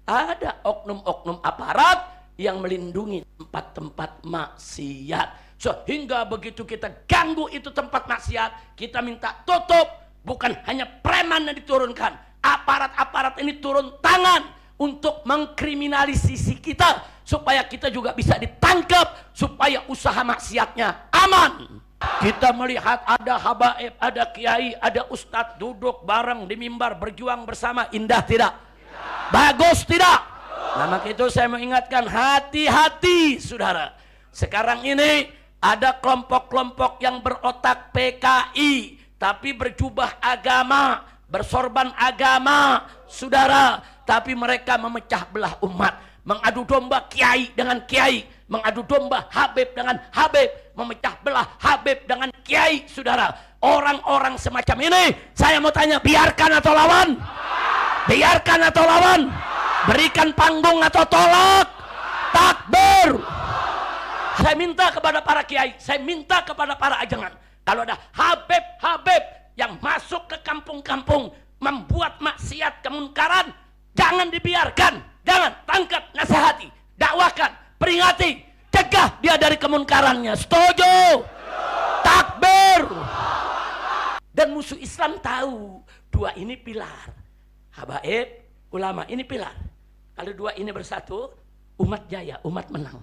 ada oknum-oknum aparat yang melindungi tempat-tempat maksiat. Sehingga begitu kita ganggu itu tempat maksiat, kita minta tutup. Bukan hanya preman yang diturunkan, aparat-aparat ini turun tangan untuk mengkriminalisasi kita, supaya kita juga bisa ditangkap, supaya usaha maksiatnya aman. Kita melihat ada habaib, ada kiai, ada ustadz duduk bareng di mimbar berjuang bersama. Indah tidak? Bagus tidak? Nah, maka itu saya mengingatkan, hati-hati saudara. Sekarang ini ada kelompok-kelompok yang berotak PKI, tapi berjubah agama, bersorban agama saudara, tapi mereka memecah belah umat, mengadu domba kiai dengan kiai, mengadu domba Habib dengan Habib, memecah belah Habib dengan kiai saudara. Orang-orang semacam ini saya mau tanya, biarkan atau lawan? Biarkan atau lawan? Berikan panggung atau tolak? Takbir. Saya minta kepada para kiai, saya minta kepada para ajangan, kalau ada Habib-Habib yang masuk ke kampung-kampung membuat maksiat kemunkaran, jangan dibiarkan, jangan, tangkap, nasihati, dakwahkan, peringati, cegah dia dari kemunkarannya. Setuju? Takbir. Dan musuh Islam tahu dua ini pilar, habaib, ulama, ini pilar. Kalau dua ini bersatu, umat jaya, umat menang.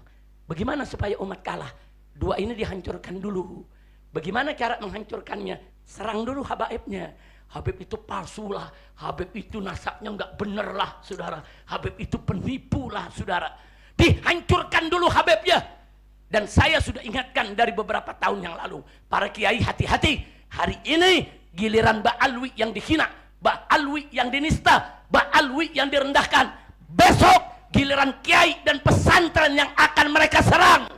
Bagaimana supaya umat kalah? Dua ini dihancurkan dulu. Bagaimana cara menghancurkannya? Serang dulu habaibnya. Habib itu palsu lah, Habib itu nasabnya nggak bener lah saudara, Habib itu penipu lah saudara. Dihancurkan dulu Habibnya. Dan saya sudah ingatkan dari beberapa tahun yang lalu, para kiai hati-hati. Hari ini giliran Mbak Alwi yang dihina, Mbak Alwi yang dinista, Mbak Alwi yang direndahkan. Besok giliran kiai dan pesantren yang akan mereka serang.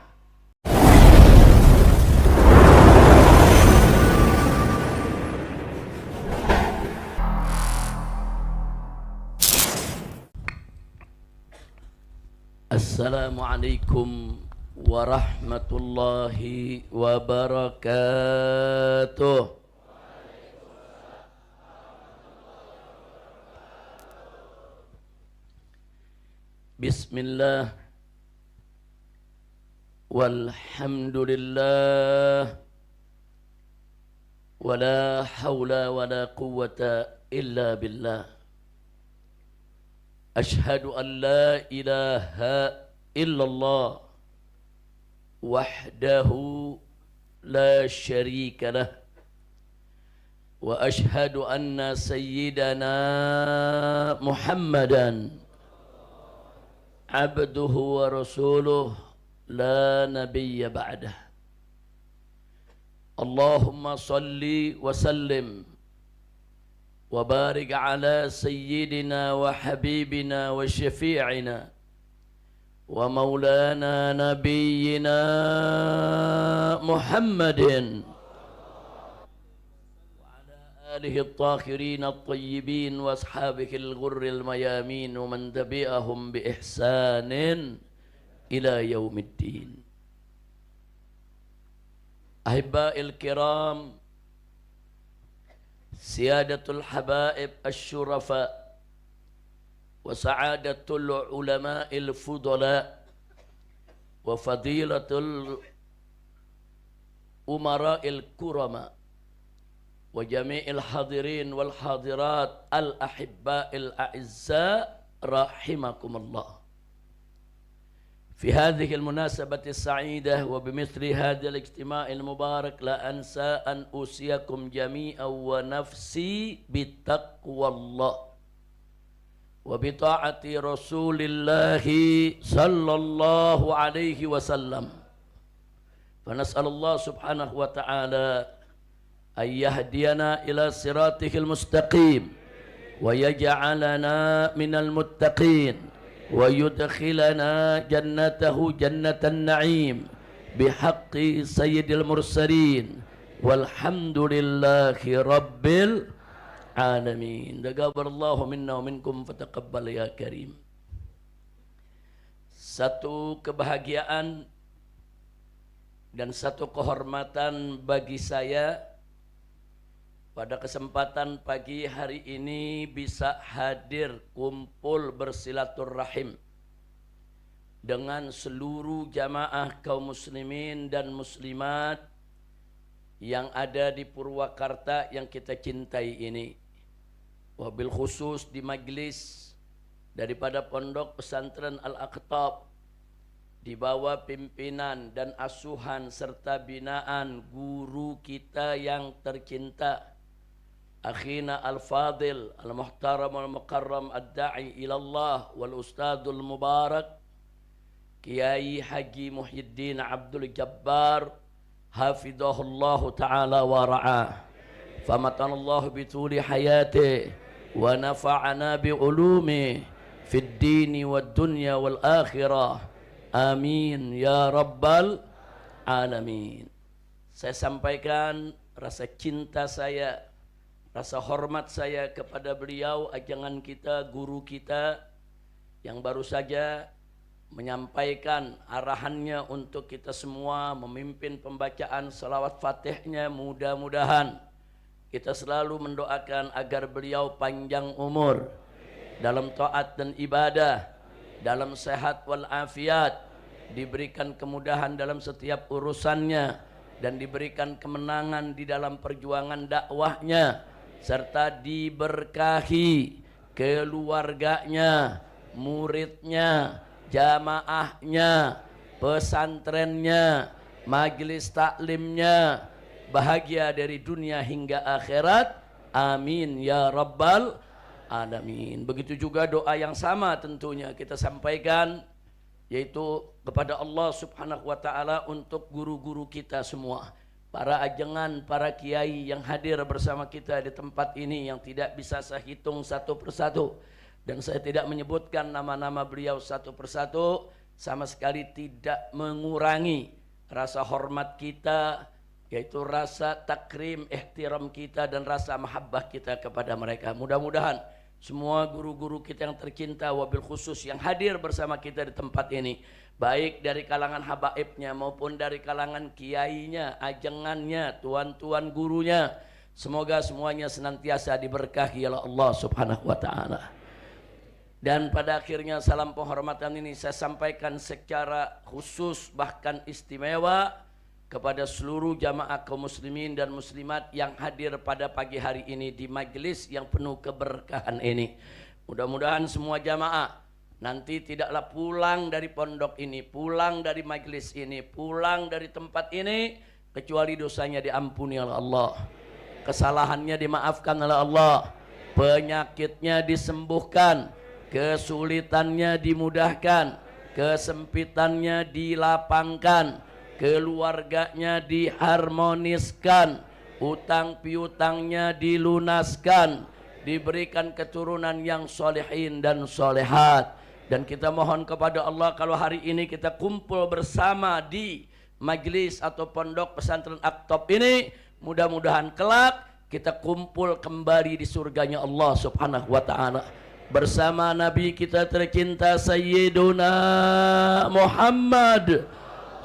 Assalamualaikum warahmatullahi wabarakatuh. Bismillah walhamdulillah wala hawla wala quwwata illa billah. Ashhadu an la ilaha illallah wahdahu la syarika lah, wa ashhadu anna sayyidana Muhammadan abduhu wa rasuluh la nabiyya ba'dah. Allahumma salli wa sallim wa barik ala sayyidina wa habibina wa syafi'ina wa maulana nabiyyina Muhammadin wa ala alihi at-tahirin at-tayyibin wa ashabihi al-ghurri al-mayamin wa man tabi'ahum bi ihsanin ila yaumiddin. Ahibba'il kiram, Siyadatul habaib asyurafa wa sa'adatul ulama'il fudala wa fadilatul umara'il kurama wa jami'il hadirin wal hadirat al ahibba'il a'izza rahimakumullah. في هذه المناسبة السعيدة وبمثل هذا الاجتماع المبارك لا أنسى أن أوصيكم جميعا ونفسي بتقوى الله وبطاعة رسول الله صلى الله عليه وسلم. فنسأل الله سبحانه وتعالى أن يهدينا إلى صراطه المستقيم ويجعلنا من المتقين ويدخلنا جنته جنة النعيم بحق سيد المرسلين والحمد لله رب العالمين. تقبل الله منا ومنكم فتقبل يا كريم. Satu kebahagiaan dan satu kehormatan bagi saya pada kesempatan pagi hari ini bisa hadir kumpul bersilaturrahim dengan seluruh jamaah kaum muslimin dan muslimat yang ada di Purwakarta yang kita cintai ini. Wabil khusus di majlis daripada Pondok Pesantren Al-Aqtab di bawah pimpinan dan asuhan serta binaan guru kita yang tercinta, akhina al-fadil al-muhtaram al-mukarram ad-da'i ilallah wal ustadul mubarak Kiai Haji Muhyiddin Abdul Jabbar hafidhahullahu ta'ala wa ra'ah, famatanallahu bituli hayati wa nafa'ana bi ulumi fid dini wad dunya wal akhirah, amin ya rabbal alamin. Saya sampaikan rasa cinta saya, rasa hormat saya kepada beliau, ajangan kita, guru kita yang baru saja menyampaikan arahannya untuk kita semua memimpin pembacaan salawat fatihnya. Mudah-mudahan kita selalu mendoakan agar beliau panjang umur dalam taat dan ibadah, dalam sehat wal afiat, diberikan kemudahan dalam setiap urusannya, dan diberikan kemenangan di dalam perjuangan dakwahnya, serta diberkahi keluarganya, muridnya, jamaahnya, pesantrennya, majelis taklimnya, bahagia dari dunia hingga akhirat, amin ya rabbal alamin. Begitu juga doa yang sama tentunya kita sampaikan, yaitu kepada Allah subhanahu wa ta'ala untuk guru-guru kita semua, para ajengan, para kiai yang hadir bersama kita di tempat ini yang tidak bisa saya hitung satu persatu, dan saya tidak menyebutkan nama-nama beliau satu persatu, sama sekali tidak mengurangi rasa hormat kita, yaitu rasa takrim, ihtiram kita, dan rasa mahabbah kita kepada mereka. Mudah-mudahan semua guru-guru kita yang tercinta, wabil khusus yang hadir bersama kita di tempat ini, baik dari kalangan habaibnya maupun dari kalangan kiainya, ajengannya, tuan-tuan gurunya, semoga semuanya senantiasa diberkahi oleh Allah subhanahu wa ta'ala. Dan pada akhirnya salam penghormatan ini saya sampaikan secara khusus bahkan istimewa kepada seluruh jamaah kaum muslimin dan muslimat yang hadir pada pagi hari ini di majelis yang penuh keberkahan ini. Mudah-mudahan semua jamaah nanti tidaklah pulang dari pondok ini, pulang dari majelis ini, pulang dari tempat ini kecuali dosanya diampuni oleh Allah, kesalahannya dimaafkan oleh Allah, penyakitnya disembuhkan, kesulitannya dimudahkan, kesempitannya dilapangkan, keluarganya diharmoniskan, utang piutangnya dilunaskan, diberikan keturunan yang solehin dan solehat. Dan kita mohon kepada Allah, kalau hari ini kita kumpul bersama di majlis atau pondok pesantren Aqtab ini, mudah-mudahan kelak kita kumpul kembali di surganya Allah subhanahu wa ta'ala bersama Nabi kita tercinta Sayyiduna Muhammad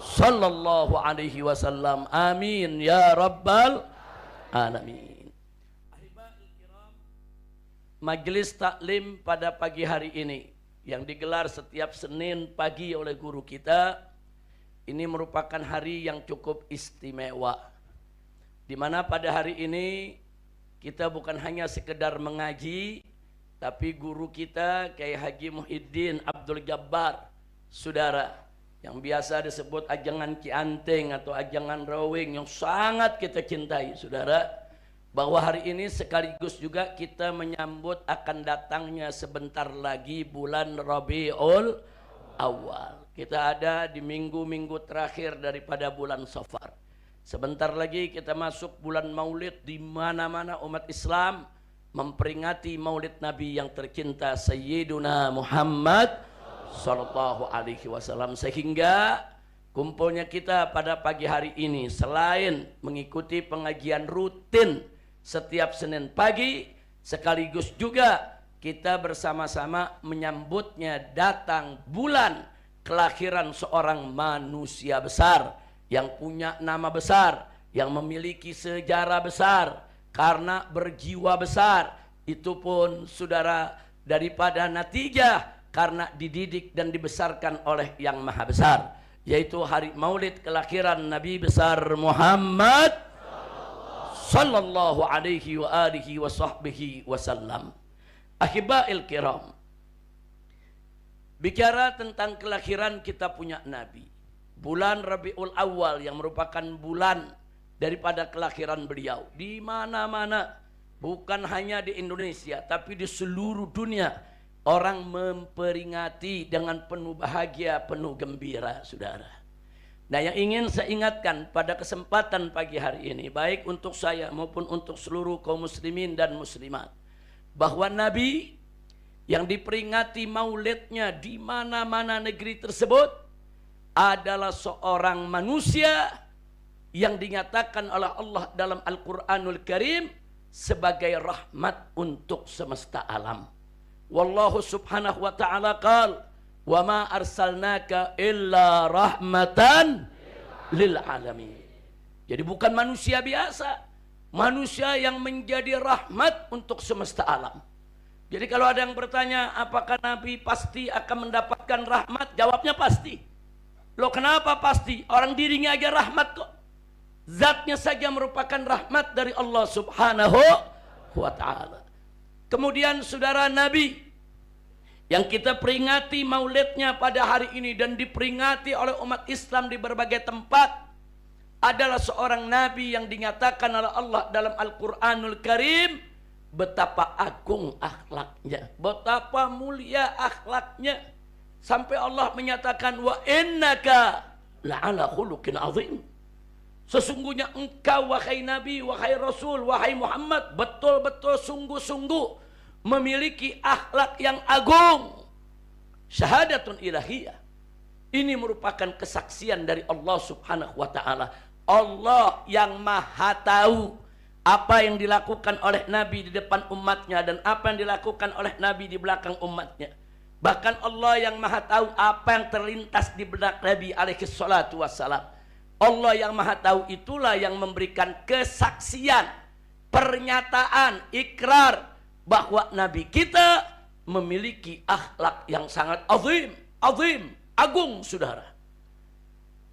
sallallahu alaihi wasallam, amin ya rabbal alamin. Majelis taklim pada pagi hari ini yang digelar setiap Senin pagi oleh guru kita ini merupakan hari yang cukup istimewa, di mana pada hari ini kita bukan hanya sekedar mengaji, tapi guru kita Kiai Haji Muhyiddin Abdul Jabbar, saudara, yang biasa disebut ajangan Cianting atau ajangan Rawing, yang sangat kita cintai, saudara, bahwa hari ini sekaligus juga kita menyambut akan datangnya sebentar lagi bulan Rabiul Awal. Kita ada di minggu-minggu terakhir daripada bulan Safar. Sebentar lagi kita masuk bulan Maulid, di mana-mana umat Islam memperingati Maulid Nabi yang tercinta Sayyiduna Muhammad sallallahu alaihi wasallam, sehingga kumpulnya kita pada pagi hari ini selain mengikuti pengajian rutin setiap Senin pagi, sekaligus juga kita bersama-sama menyambutnya datang bulan kelahiran seorang manusia besar yang punya nama besar, yang memiliki sejarah besar, karena berjiwa besar. Itu pun saudara daripada natijah karena dididik dan dibesarkan oleh yang maha besar, yaitu hari maulid kelahiran Nabi besar Muhammad sallallahu alaihi wa alihi wa sahbihi wasallam. Ahibail kiram, bicara tentang kelahiran kita punya Nabi, bulan Rabiul Awal yang merupakan bulan daripada kelahiran beliau, di mana-mana, bukan hanya di Indonesia tapi di seluruh dunia orang memperingati dengan penuh bahagia, penuh gembira, saudara. Nah, yang ingin saya ingatkan pada kesempatan pagi hari ini, baik untuk saya maupun untuk seluruh kaum muslimin dan muslimat, bahwa Nabi yang diperingati maulidnya di mana-mana negeri tersebut adalah seorang manusia yang dinyatakan oleh Allah dalam Al-Quranul Karim sebagai rahmat untuk semesta alam. Wallahu subhanahu wa ta'ala qala, wa ma arsalnaka illa rahmatan lil alamin. Jadi bukan manusia biasa, manusia yang menjadi rahmat untuk semesta alam. Jadi kalau ada yang bertanya apakah Nabi pasti akan mendapatkan rahmat, jawabnya pasti. Loh, kenapa pasti? Orang dirinya aja rahmat kok. Zatnya saja merupakan rahmat dari Allah subhanahu wa ta'ala. Kemudian saudara, Nabi yang kita peringati maulidnya pada hari ini dan diperingati oleh umat Islam di berbagai tempat adalah seorang Nabi yang dinyatakan oleh Allah dalam Al-Quranul Karim betapa agung akhlaknya, betapa mulia akhlaknya, sampai Allah menyatakan wa innaka la'ala khuluqin azim. Sesungguhnya engkau wahai Nabi, wahai Rasul, wahai Muhammad, betul-betul sungguh-sungguh memiliki akhlak yang agung. Syahadatun ilahiyah. Ini merupakan kesaksian dari Allah subhanahu wa ta'ala. Allah yang maha tahu apa yang dilakukan oleh Nabi di depan umatnya dan apa yang dilakukan oleh Nabi di belakang umatnya. Bahkan Allah yang maha tahu apa yang terlintas di benak Nabi alaihi salatu wassalam. Allah yang maha tahu itulah yang memberikan kesaksian, pernyataan, ikrar bahwa Nabi kita memiliki akhlak yang sangat azim, agung, saudara.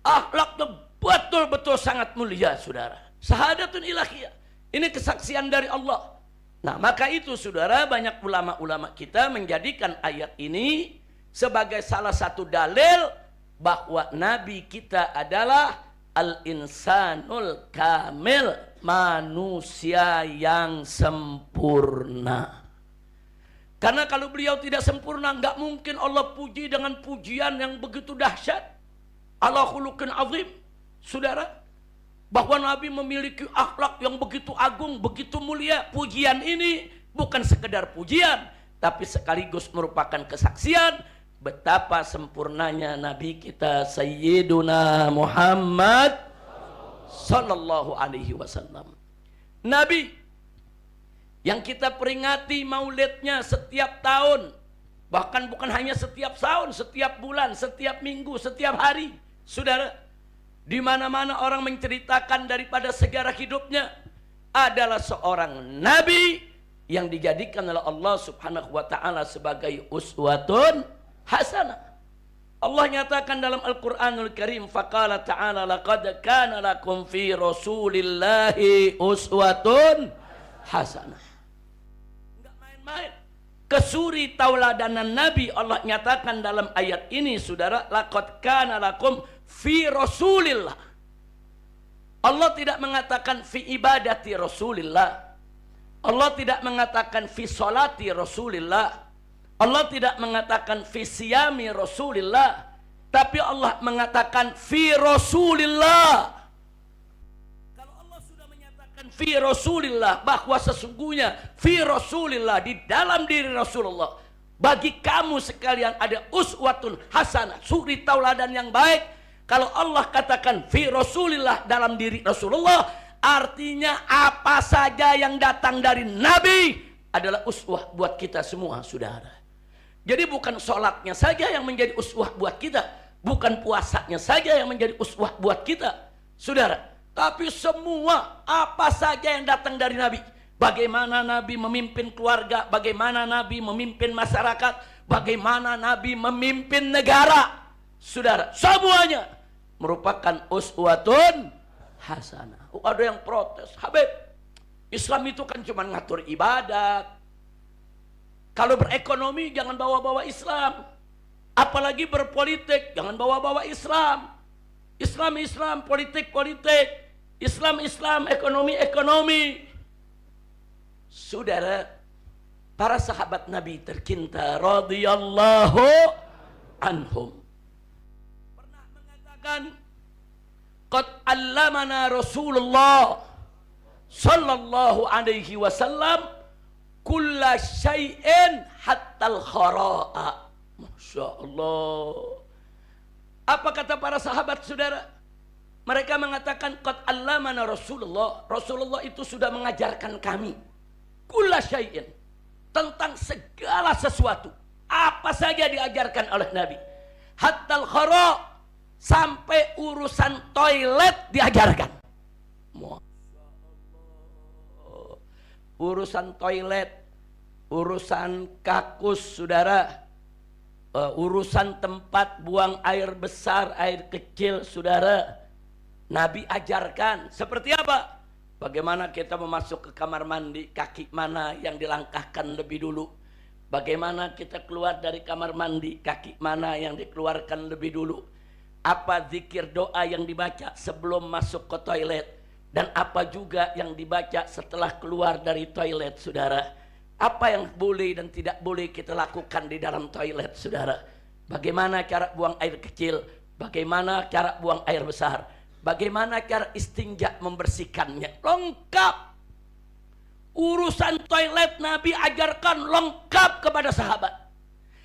Akhlaknya betul-betul sangat mulia, saudara. Syahadatun ilahiyah. Ini kesaksian dari Allah. Nah, maka itu saudara, banyak ulama-ulama kita menjadikan ayat ini sebagai salah satu dalil bahwa Nabi kita adalah al-insanul kamil, manusia yang sempurna. Karena kalau beliau tidak sempurna, nggak mungkin Allah puji dengan pujian yang begitu dahsyat. Ala khuluqin azim. Saudara, bahwa Nabi memiliki akhlak yang begitu agung, begitu mulia. Pujian ini bukan sekedar pujian, tapi sekaligus merupakan kesaksian betapa sempurnanya Nabi kita Sayyiduna Muhammad sallallahu alaihi wasallam. Nabi yang kita peringati maulidnya setiap tahun, bahkan bukan hanya setiap tahun, setiap bulan, setiap minggu, setiap hari. Saudara, di mana-mana orang menceritakan daripada sejarah hidupnya adalah seorang nabi yang dijadikan oleh Allah Subhanahu wa taala sebagai uswatun hasanah. Allah nyatakan dalam Al-Qur'anul Karim, faqala ta'ala laqad kana lakum fi rasulillahi uswatun hasanah. Enggak main-main. Kesuri tauladanan Nabi Allah nyatakan dalam ayat ini, saudara, laqad kana lakum fi rasulillah. Allah tidak mengatakan fi ibadati Rasulillah. Allah tidak mengatakan fi salati Rasulillah. Allah tidak mengatakan fi siyami Rasulillah, tapi Allah mengatakan fi Rasulillah. Kalau Allah sudah menyatakan fi Rasulillah, bahwa sesungguhnya fi Rasulillah, di dalam diri Rasulullah, bagi kamu sekalian ada uswatun hasanah, suri tauladan yang baik. Kalau Allah katakan fi Rasulillah, dalam diri Rasulullah, artinya apa saja yang datang dari Nabi adalah uswah buat kita semua, saudara. Jadi bukan sholatnya saja yang menjadi uswah buat kita, bukan puasanya saja yang menjadi uswah buat kita, saudara. Tapi semua apa saja yang datang dari Nabi, bagaimana Nabi memimpin keluarga, bagaimana Nabi memimpin masyarakat, bagaimana Nabi memimpin negara. Saudara, semuanya merupakan uswatun hasanah. Ada yang protes, Habib, Islam itu kan cuma ngatur ibadat. Kalau berekonomi jangan bawa-bawa Islam. Apalagi berpolitik, jangan bawa-bawa Islam. Islam, politik, Islam, ekonomi. Saudara, para sahabat Nabi tercinta radhiyallahu anhum pernah mengatakan, qad allamana Rasulullah sallallahu alaihi wasallam kulla syai'in hattal khara'a. Masya Allah. Apa kata para sahabat, saudara? Mereka mengatakan, qad allamana Rasulullah. Rasulullah itu sudah mengajarkan kami kulla syai'in, tentang segala sesuatu. Apa saja diajarkan oleh Nabi. Hattal khara', sampai urusan toilet diajarkan. Masya Allah. Urusan toilet, urusan kakus, saudara, urusan tempat buang air besar, air kecil, saudara, Nabi ajarkan. Seperti apa? Bagaimana kita memasuk ke kamar mandi, kaki mana yang dilangkahkan lebih dulu. Bagaimana kita keluar dari kamar mandi, kaki mana yang dikeluarkan lebih dulu. Apa zikir doa yang dibaca sebelum masuk ke toilet. Dan apa juga yang dibaca setelah keluar dari toilet, saudara. Apa yang boleh dan tidak boleh kita lakukan di dalam toilet, saudara. Bagaimana cara buang air kecil, bagaimana cara buang air besar, bagaimana cara istinja membersihkannya. Lengkap. Urusan toilet Nabi ajarkan lengkap kepada sahabat.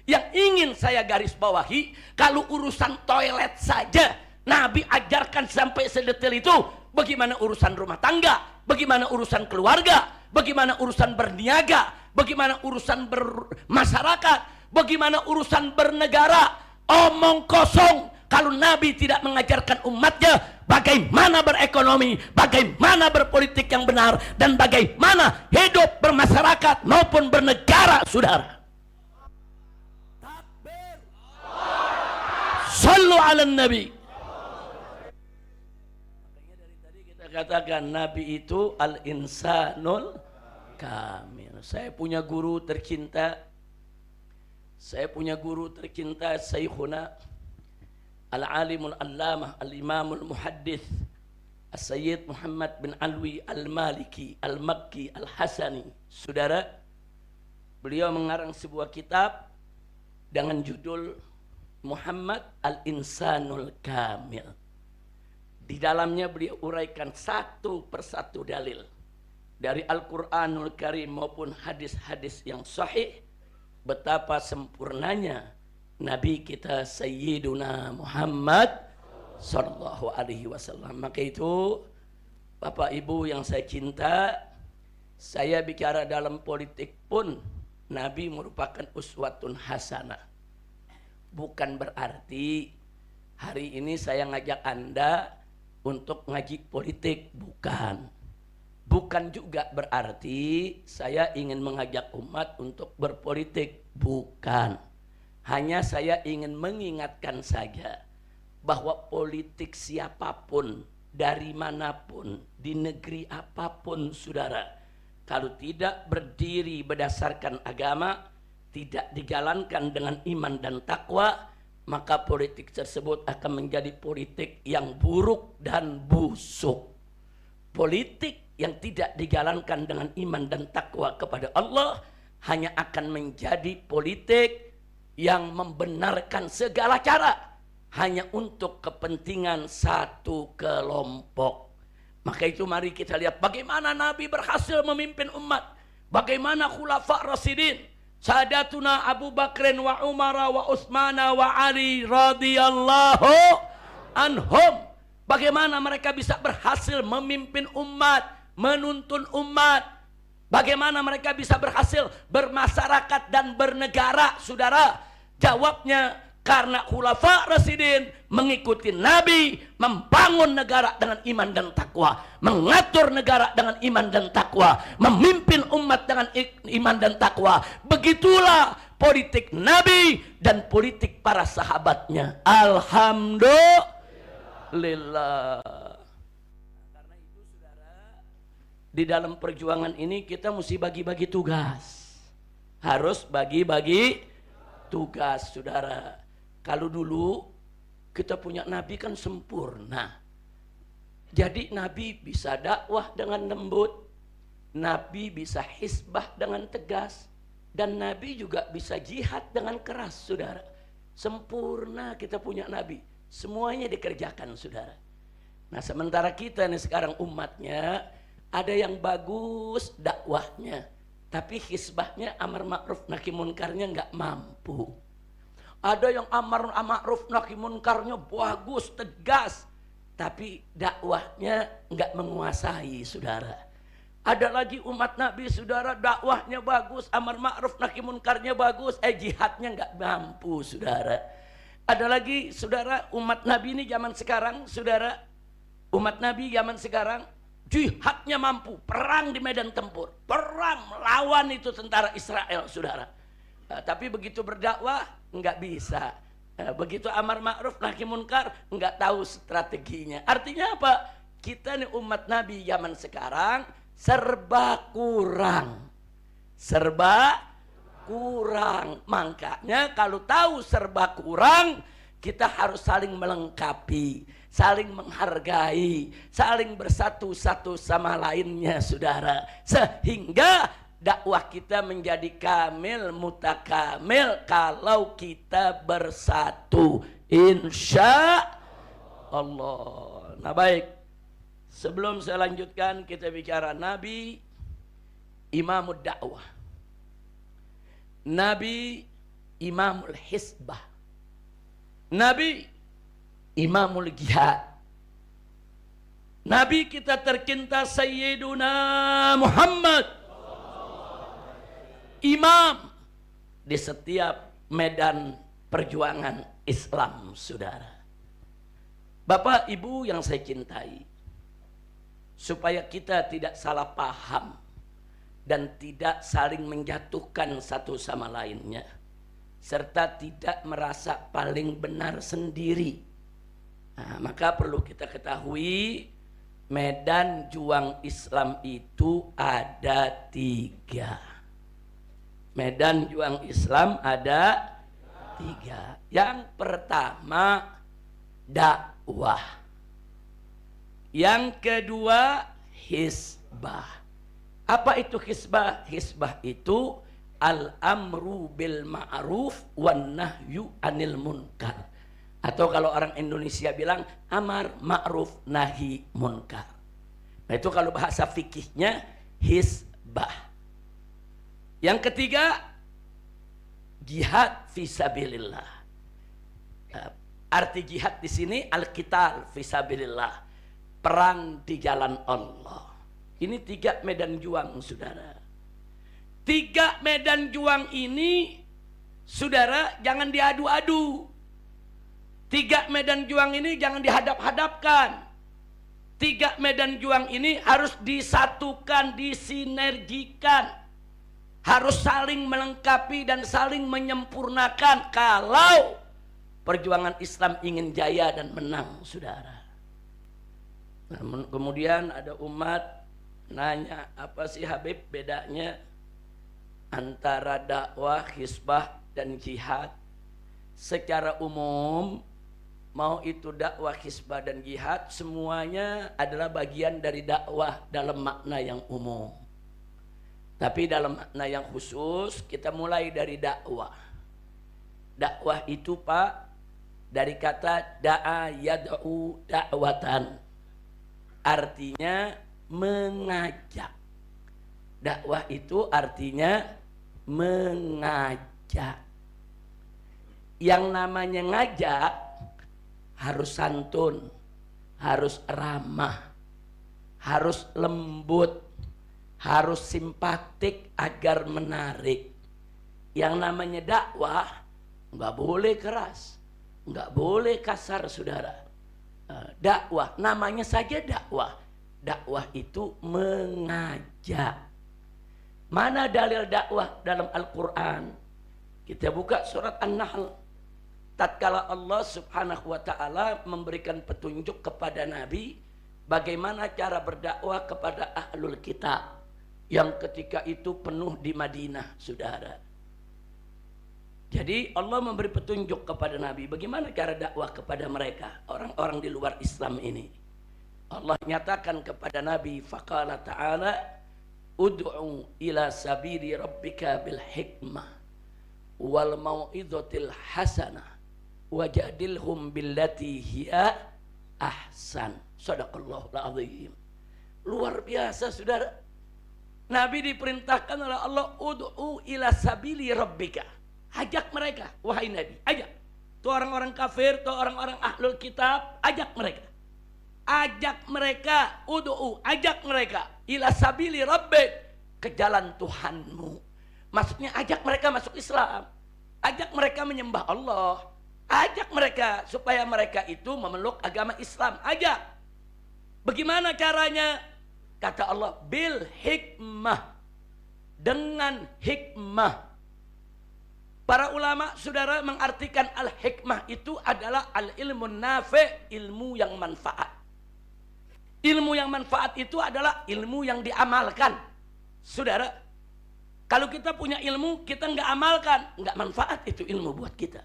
Yang ingin saya garis bawahi, kalau urusan toilet saja Nabi ajarkan sampai sedetail itu, bagaimana urusan rumah tangga, bagaimana urusan keluarga, bagaimana urusan berniaga, bagaimana urusan bermasyarakat, bagaimana urusan bernegara. Omong kosong kalau Nabi tidak mengajarkan umatnya bagaimana berekonomi, bagaimana berpolitik yang benar, dan bagaimana hidup bermasyarakat maupun bernegara, saudara. Takbir. Sallu ala Nabi. Makanya dari tadi kita katakan Nabi itu al-insanul kamil. Saya punya guru tercinta, Syekhuna Al-Alimul Allamah Al-Imamul Muhaddith As-Sayyid Muhammad bin Alwi Al-Maliki Al-Makki Al-Hasani. Saudara, beliau mengarang sebuah kitab dengan judul Muhammad Al-Insanul Kamil. Di dalamnya beliau uraikan satu persatu dalil dari Al-Quranul Karim maupun hadis-hadis yang sahih, betapa sempurnanya Nabi kita Sayyiduna Muhammad sallallahu alaihi wasallam. Maka itu, Bapak Ibu yang saya cinta, saya bicara dalam politik pun Nabi merupakan uswatun hasanah. Bukan berarti hari ini saya ngajak Anda untuk ngaji politik, bukan. Bukan juga berarti saya ingin mengajak umat untuk berpolitik, bukan. Hanya saya ingin mengingatkan saja bahwa politik siapapun, dari manapun, di negeri apapun, saudara, kalau tidak berdiri berdasarkan agama, tidak dijalankan dengan iman dan takwa, maka politik tersebut akan menjadi politik yang buruk dan busuk. Politik yang tidak dijalankan dengan iman dan takwa kepada Allah hanya akan menjadi politik yang membenarkan segala cara hanya untuk kepentingan satu kelompok. Maka itu mari kita lihat bagaimana Nabi berhasil memimpin umat. Bagaimana khulafa rasyidin, Sadatuna Abu Bakrin wa Umar wa Utsmana wa Ali radhiyallahu anhum. Bagaimana mereka bisa berhasil memimpin umat, menuntun umat. Bagaimana mereka bisa berhasil bermasyarakat dan bernegara, saudara. Jawabnya Karena khulafa rasyidin mengikuti Nabi, membangun negara dengan iman dan takwa, mengatur negara dengan iman dan takwa, memimpin umat dengan iman dan takwa. Begitulah politik Nabi dan politik para sahabatnya. Alhamdulillah. Karena itu saudara, di dalam perjuangan ini kita mesti bagi-bagi tugas. Harus bagi-bagi tugas, saudara. Kalau dulu kita punya Nabi kan sempurna. Jadi Nabi bisa dakwah dengan lembut, Nabi bisa hisbah dengan tegas, dan Nabi juga bisa jihad dengan keras, saudara. Sempurna kita punya Nabi, semuanya dikerjakan, saudara. Nah, sementara kita nih sekarang umatnya, ada yang bagus dakwahnya, tapi hisbahnya amar ma'ruf nahi munkarnya nggak mampu. Ada yang amar ma'ruf nahi munkarnya bagus, tegas, tapi dakwahnya nggak menguasai, saudara. Ada lagi umat Nabi, saudara, dakwahnya bagus, amar ma'ruf nahi munkarnya bagus, jihadnya nggak mampu, saudara. Ada lagi, saudara, umat Nabi ini zaman sekarang, saudara, umat Nabi zaman sekarang jihadnya mampu, perang di medan tempur, perang melawan itu tentara Israel, saudara. Tapi begitu berdakwah nggak bisa. Begitu amar ma'ruf nahi munkar nggak tahu strateginya. Artinya apa? Kita nih umat Nabi zaman sekarang serba kurang. Serba kurang. Makanya kalau tahu serba kurang, kita harus saling melengkapi, saling menghargai, saling bersatu satu sama lainnya, saudara. Sehingga dakwah kita menjadi kamil mutakamil kalau kita bersatu, insya Allah. Nah, baik, sebelum saya lanjutkan, kita bicara Nabi imamud dakwah, Nabi imamul hisbah, Nabi imamul jihad. Nabi kita tercinta Sayyiduna Muhammad imam di setiap medan perjuangan Islam, saudara. Bapak Ibu yang saya cintai, supaya kita tidak salah paham dan tidak saling menjatuhkan satu sama lainnya, serta tidak merasa paling benar sendiri, maka perlu kita ketahui medan juang Islam itu ada 3. Medan juang Islam ada 3. Yang pertama dakwah, yang kedua hisbah. Apa itu hisbah? Hisbah itu al-amru bil ma'ruf wan nahyu anil munkar, atau kalau orang Indonesia bilang amar ma'ruf nahi munkar. Nah, itu kalau bahasa fikihnya hisbah. Yang ketiga jihad fisabilillah. Arti jihad di sini al-qital fisabilillah, perang di jalan Allah. Ini 3 medan juang, saudara. 3 medan juang ini, saudara, jangan diadu-adu. 3 medan juang ini jangan dihadap-hadapkan. 3 medan juang ini harus disatukan, disinergikan. Harus saling melengkapi dan saling menyempurnakan kalau perjuangan Islam ingin jaya dan menang, saudara. Nah, kemudian ada umat nanya, apa sih Habib bedanya antara dakwah, hisbah, dan jihad? Secara umum, mau itu dakwah, hisbah, dan jihad, semuanya adalah bagian dari dakwah dalam makna yang umum. Tapi dalam makna yang khusus, kita mulai dari dakwah. Dakwah itu, Pak, dari kata da'a yad'u da'watan, artinya mengajak. Dakwah itu artinya mengajak. Yang namanya ngajak harus santun, harus ramah, harus lembut, harus simpatik agar menarik. Yang namanya dakwah nggak boleh keras, nggak boleh kasar, saudara. Dakwah, namanya saja dakwah. Dakwah itu mengajak. Mana dalil dakwah dalam Al-Quran? Kita buka surat An-Nahl. Tatkala Allah subhanahu wa ta'ala memberikan petunjuk kepada Nabi bagaimana cara berdakwah kepada ahlul kitab yang ketika itu penuh di Madinah, saudara. Jadi Allah memberi petunjuk kepada Nabi bagaimana cara dakwah kepada mereka, orang-orang di luar Islam ini. Allah nyatakan kepada Nabi, faqala ta'ala ud'u ila sabili rabbika bil hikmah wal mau'izatil hasanah wajadilhum billati hiya ahsan. Shadaqallahul azim. Luar biasa, saudara. Nabi diperintahkan oleh Allah, ud'u ila sabili rabbika. Ajak mereka, wahai Nabi, ajak. Tuh orang-orang kafir, tuh orang-orang ahlul kitab, ajak mereka. Ajak mereka, ud'u, ajak mereka ila sabili rabbik, ke jalan Tuhanmu. Maksudnya ajak mereka masuk Islam. Ajak mereka menyembah Allah. Ajak mereka supaya mereka itu memeluk agama Islam. Ajak. Bagaimana caranya? Kata Allah, bil hikmah, dengan hikmah. Para ulama, saudara, mengartikan al-hikmah itu adalah al-ilmun nafi', ilmu yang manfaat. Ilmu yang manfaat itu adalah ilmu yang diamalkan. Saudara, kalau kita punya ilmu, kita nggak amalkan, nggak manfaat itu ilmu buat kita.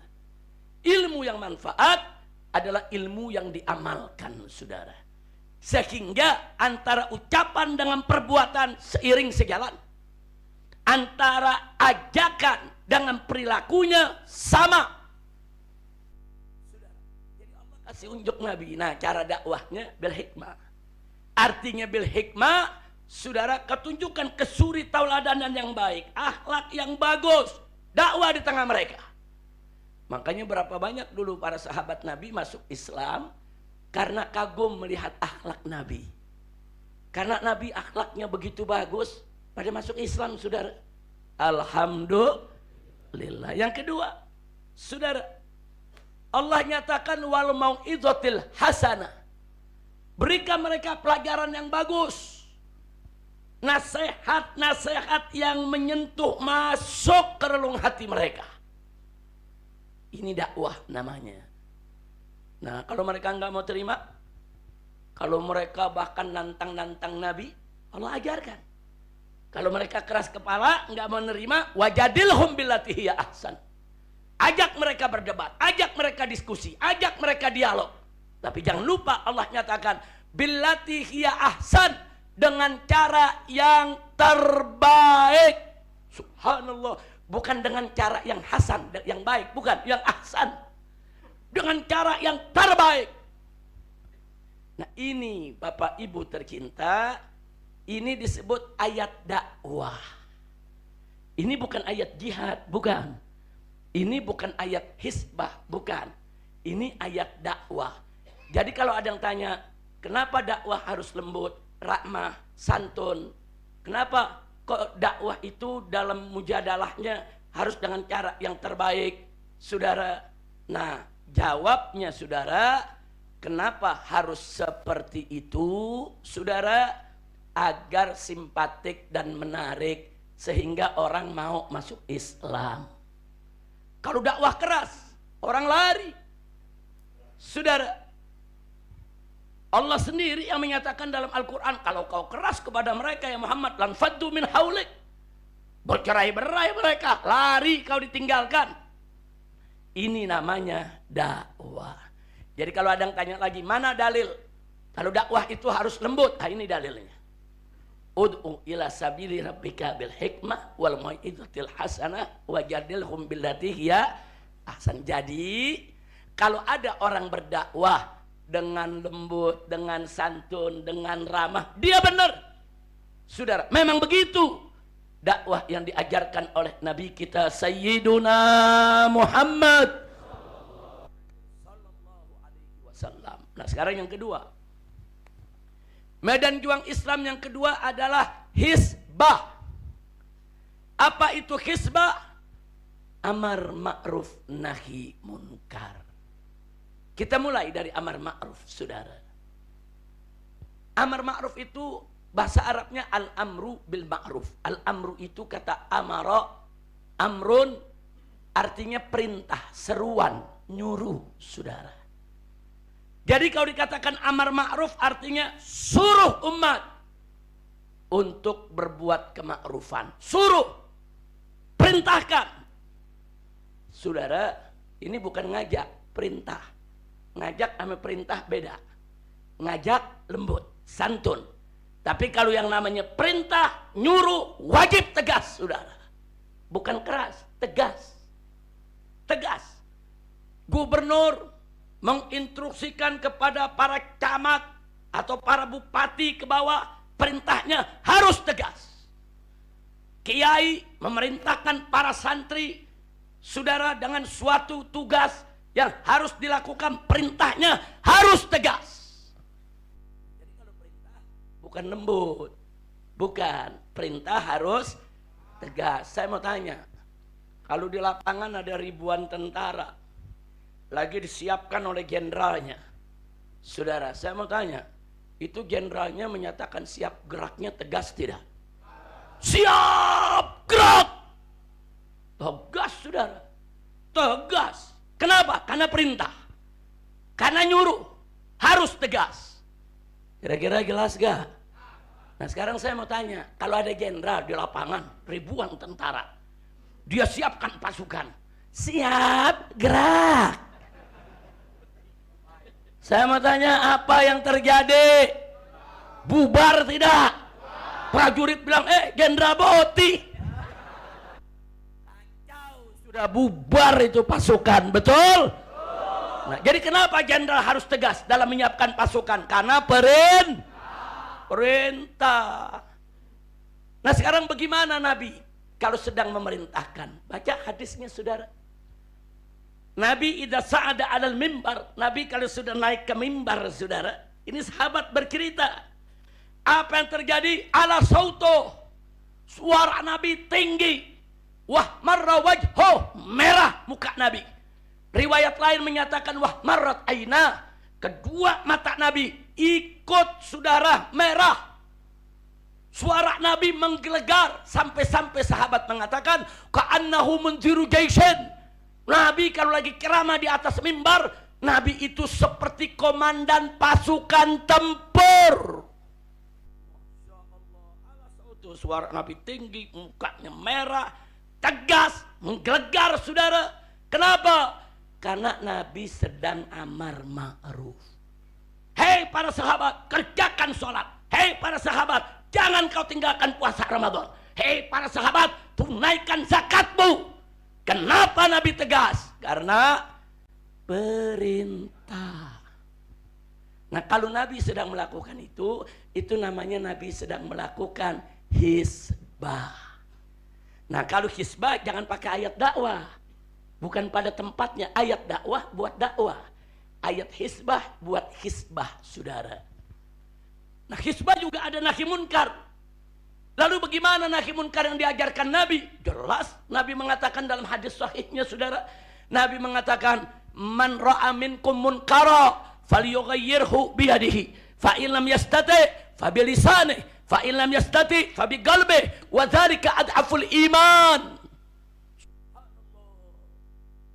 Ilmu yang manfaat adalah ilmu yang diamalkan, saudara. Sehingga antara ucapan dengan perbuatan seiring sejalan. Antara ajakan dengan perilakunya sama. Saudara, jadi Allah kasih unjuk Nabi. Nah, cara dakwahnya bil hikmah. Artinya bil hikmah, saudara, ketunjukan kesuri tauladanan yang baik, akhlak yang bagus, dakwah di tengah mereka. Makanya berapa banyak dulu para sahabat Nabi masuk Islam karena kagum melihat akhlak Nabi. Karena Nabi akhlaknya begitu bagus, pada masuk Islam, saudara. Alhamdulillah. Yang kedua, saudara, Allah nyatakan wal mau'izatil hasanah. Berikan mereka pelajaran yang bagus. Nasihat-nasihat yang menyentuh, masuk ke relung hati mereka. Ini dakwah namanya. Nah, kalau mereka nggak mau terima, kalau mereka bahkan nantang-nantang Nabi, Allah ajarkan. Kalau mereka keras kepala, nggak mau nerima, wajadilhum billati hiya ahsan. Ajak mereka berdebat, ajak mereka diskusi, ajak mereka dialog. Tapi jangan lupa Allah nyatakan billati hiya ahsan, dengan cara yang terbaik. Subhanallah, bukan dengan cara yang hasan, yang baik, bukan, yang ahsan. Dengan cara yang terbaik. Nah, ini Bapak Ibu tercinta, ini disebut ayat dakwah. Ini bukan ayat jihad, bukan. Ini bukan ayat hisbah, bukan. Ini ayat dakwah. Jadi kalau ada yang tanya, kenapa dakwah harus lembut, rahmah, santun? Kenapa kok dakwah itu dalam mujadalahnya harus dengan cara yang terbaik, saudara? Nah, jawabnya, saudara, kenapa harus seperti itu, saudara? Agar simpatik dan menarik sehingga orang mau masuk Islam. Kalau dakwah keras, orang lari. Saudara, Allah sendiri yang menyatakan dalam Al-Quran, kalau kau keras kepada mereka ya Muhammad, lan faddu min haulik, bercerai-berai mereka, lari kau ditinggalkan. Ini namanya dakwah. Jadi kalau ada yang tanya lagi, mana dalil kalau dakwah itu harus lembut? Nah, ini dalilnya. Ud'u ila sabili rabbika bil hikmah wal mau'izatil hasanah wajadilhum billati hiya ahsan. Jadi kalau ada orang berdakwah dengan lembut, dengan santun, dengan ramah, dia benar. Saudara, memang begitu dakwah yang diajarkan oleh Nabi kita Sayyiduna Muhammad sallallahu alaihi wasallam. Nah, sekarang yang kedua, medan juang Islam yang kedua adalah hisbah. Apa itu hisbah? amar ma'ruf nahi munkar. Kita mulai dari amar ma'ruf, saudara. Amar ma'ruf itu bahasa Arabnya al-amru bil ma'ruf. Al-amru itu kata amara, amrun, artinya perintah, seruan, nyuruh, saudara. Jadi kalau dikatakan amar ma'ruf artinya suruh umat untuk berbuat kemakrufan. Suruh, perintahkan. Saudara, ini bukan ngajak, perintah. Ngajak sama perintah beda. Ngajak lembut, santun. Tapi kalau yang namanya perintah, nyuruh, wajib tegas, saudara. Bukan keras, tegas. Tegas. Gubernur menginstruksikan kepada para camat atau para bupati ke bawah, perintahnya harus tegas. Kiai memerintahkan para santri, saudara, dengan suatu tugas yang harus dilakukan, perintahnya harus tegas. Jadi kalau perintah bukan lembut, bukan, perintah harus tegas. Saya mau tanya, kalau di lapangan ada ribuan tentara lagi disiapkan oleh jenderalnya, saudara, saya mau tanya, itu jenderalnya menyatakan siap, geraknya tegas tidak? Siap gerak, tegas, saudara, tegas. Kenapa? Karena perintah, karena nyuruh, harus tegas. Kira-kira jelas gak? Nah sekarang saya mau tanya, kalau ada jenderal di lapangan, ribuan tentara, dia siapkan pasukan, siap gerak. Saya mau tanya, apa yang terjadi? Bubar tidak? Prajurit bilang, jenderal Boti. Kacau, sudah bubar itu pasukan, betul? Nah, jadi kenapa jenderal harus tegas dalam menyiapkan pasukan? Karena perintah. Nah sekarang bagaimana Nabi kalau sedang memerintahkan? Baca hadisnya, saudara. Nabi idza sa'ada 'alal mimbar, Nabi kalau sudah naik ke mimbar, saudara, ini sahabat bercerita apa yang terjadi. Ala sauto, suara Nabi tinggi, wah marra wajho, merah muka Nabi. Riwayat lain menyatakan wah marrat aina, kedua mata Nabi ikut, saudara, merah. Suara Nabi menggelegar sampai-sampai sahabat mengatakan ka'annahu munziru jaishin. Nabi kalau lagi ceramah di atas mimbar, Nabi itu seperti komandan pasukan tempur. Masya Allah, suara Nabi tinggi, mukanya merah, tegas, menggelegar, saudara. Kenapa? Karena Nabi sedang amar ma'ruf. Hei para sahabat, kerjakan sholat. Hei para sahabat, jangan kau tinggalkan puasa Ramadan. Hei para sahabat, tunaikan zakatmu. Kenapa Nabi tegas? Karena perintah. Nah kalau Nabi sedang melakukan itu namanya Nabi sedang melakukan hisbah. Nah kalau hisbah jangan pakai ayat dakwah. Bukan pada tempatnya, ayat dakwah buat dakwah. Ayat hisbah buat hisbah, saudara. Nah hisbah juga ada nahi munkar. Lalu bagaimana nahi munkar yang diajarkan Nabi? Jelas Nabi mengatakan dalam hadis sahihnya, saudara. Nabi mengatakan, man ra'a minkum munkara falyughayyirhu biyadihi, fa in lam yastati fa bilisanihi, fa in lam yastati fa biqalbihi, wa dzalika ad'aful iman.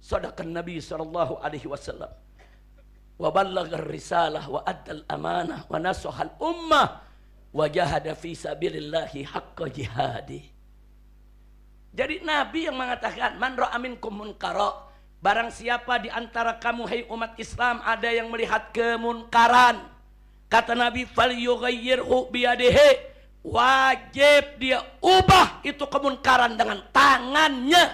Sadaqan Nabi sallallahu alaihi wasallam. Wa ballagha ar-risalah wa adda al-amanah wa nasaha al-ummah wa jahada fi sabilillahi haqqa jihadi. Jadi Nabi yang mengatakan man ra'a minkum munkara, barang siapa di antara kamu hai umat Islam ada yang melihat kemunkaran, kata Nabi falyughayyirhu biyadihi, wajib dia ubah itu kemunkaran dengan tangannya.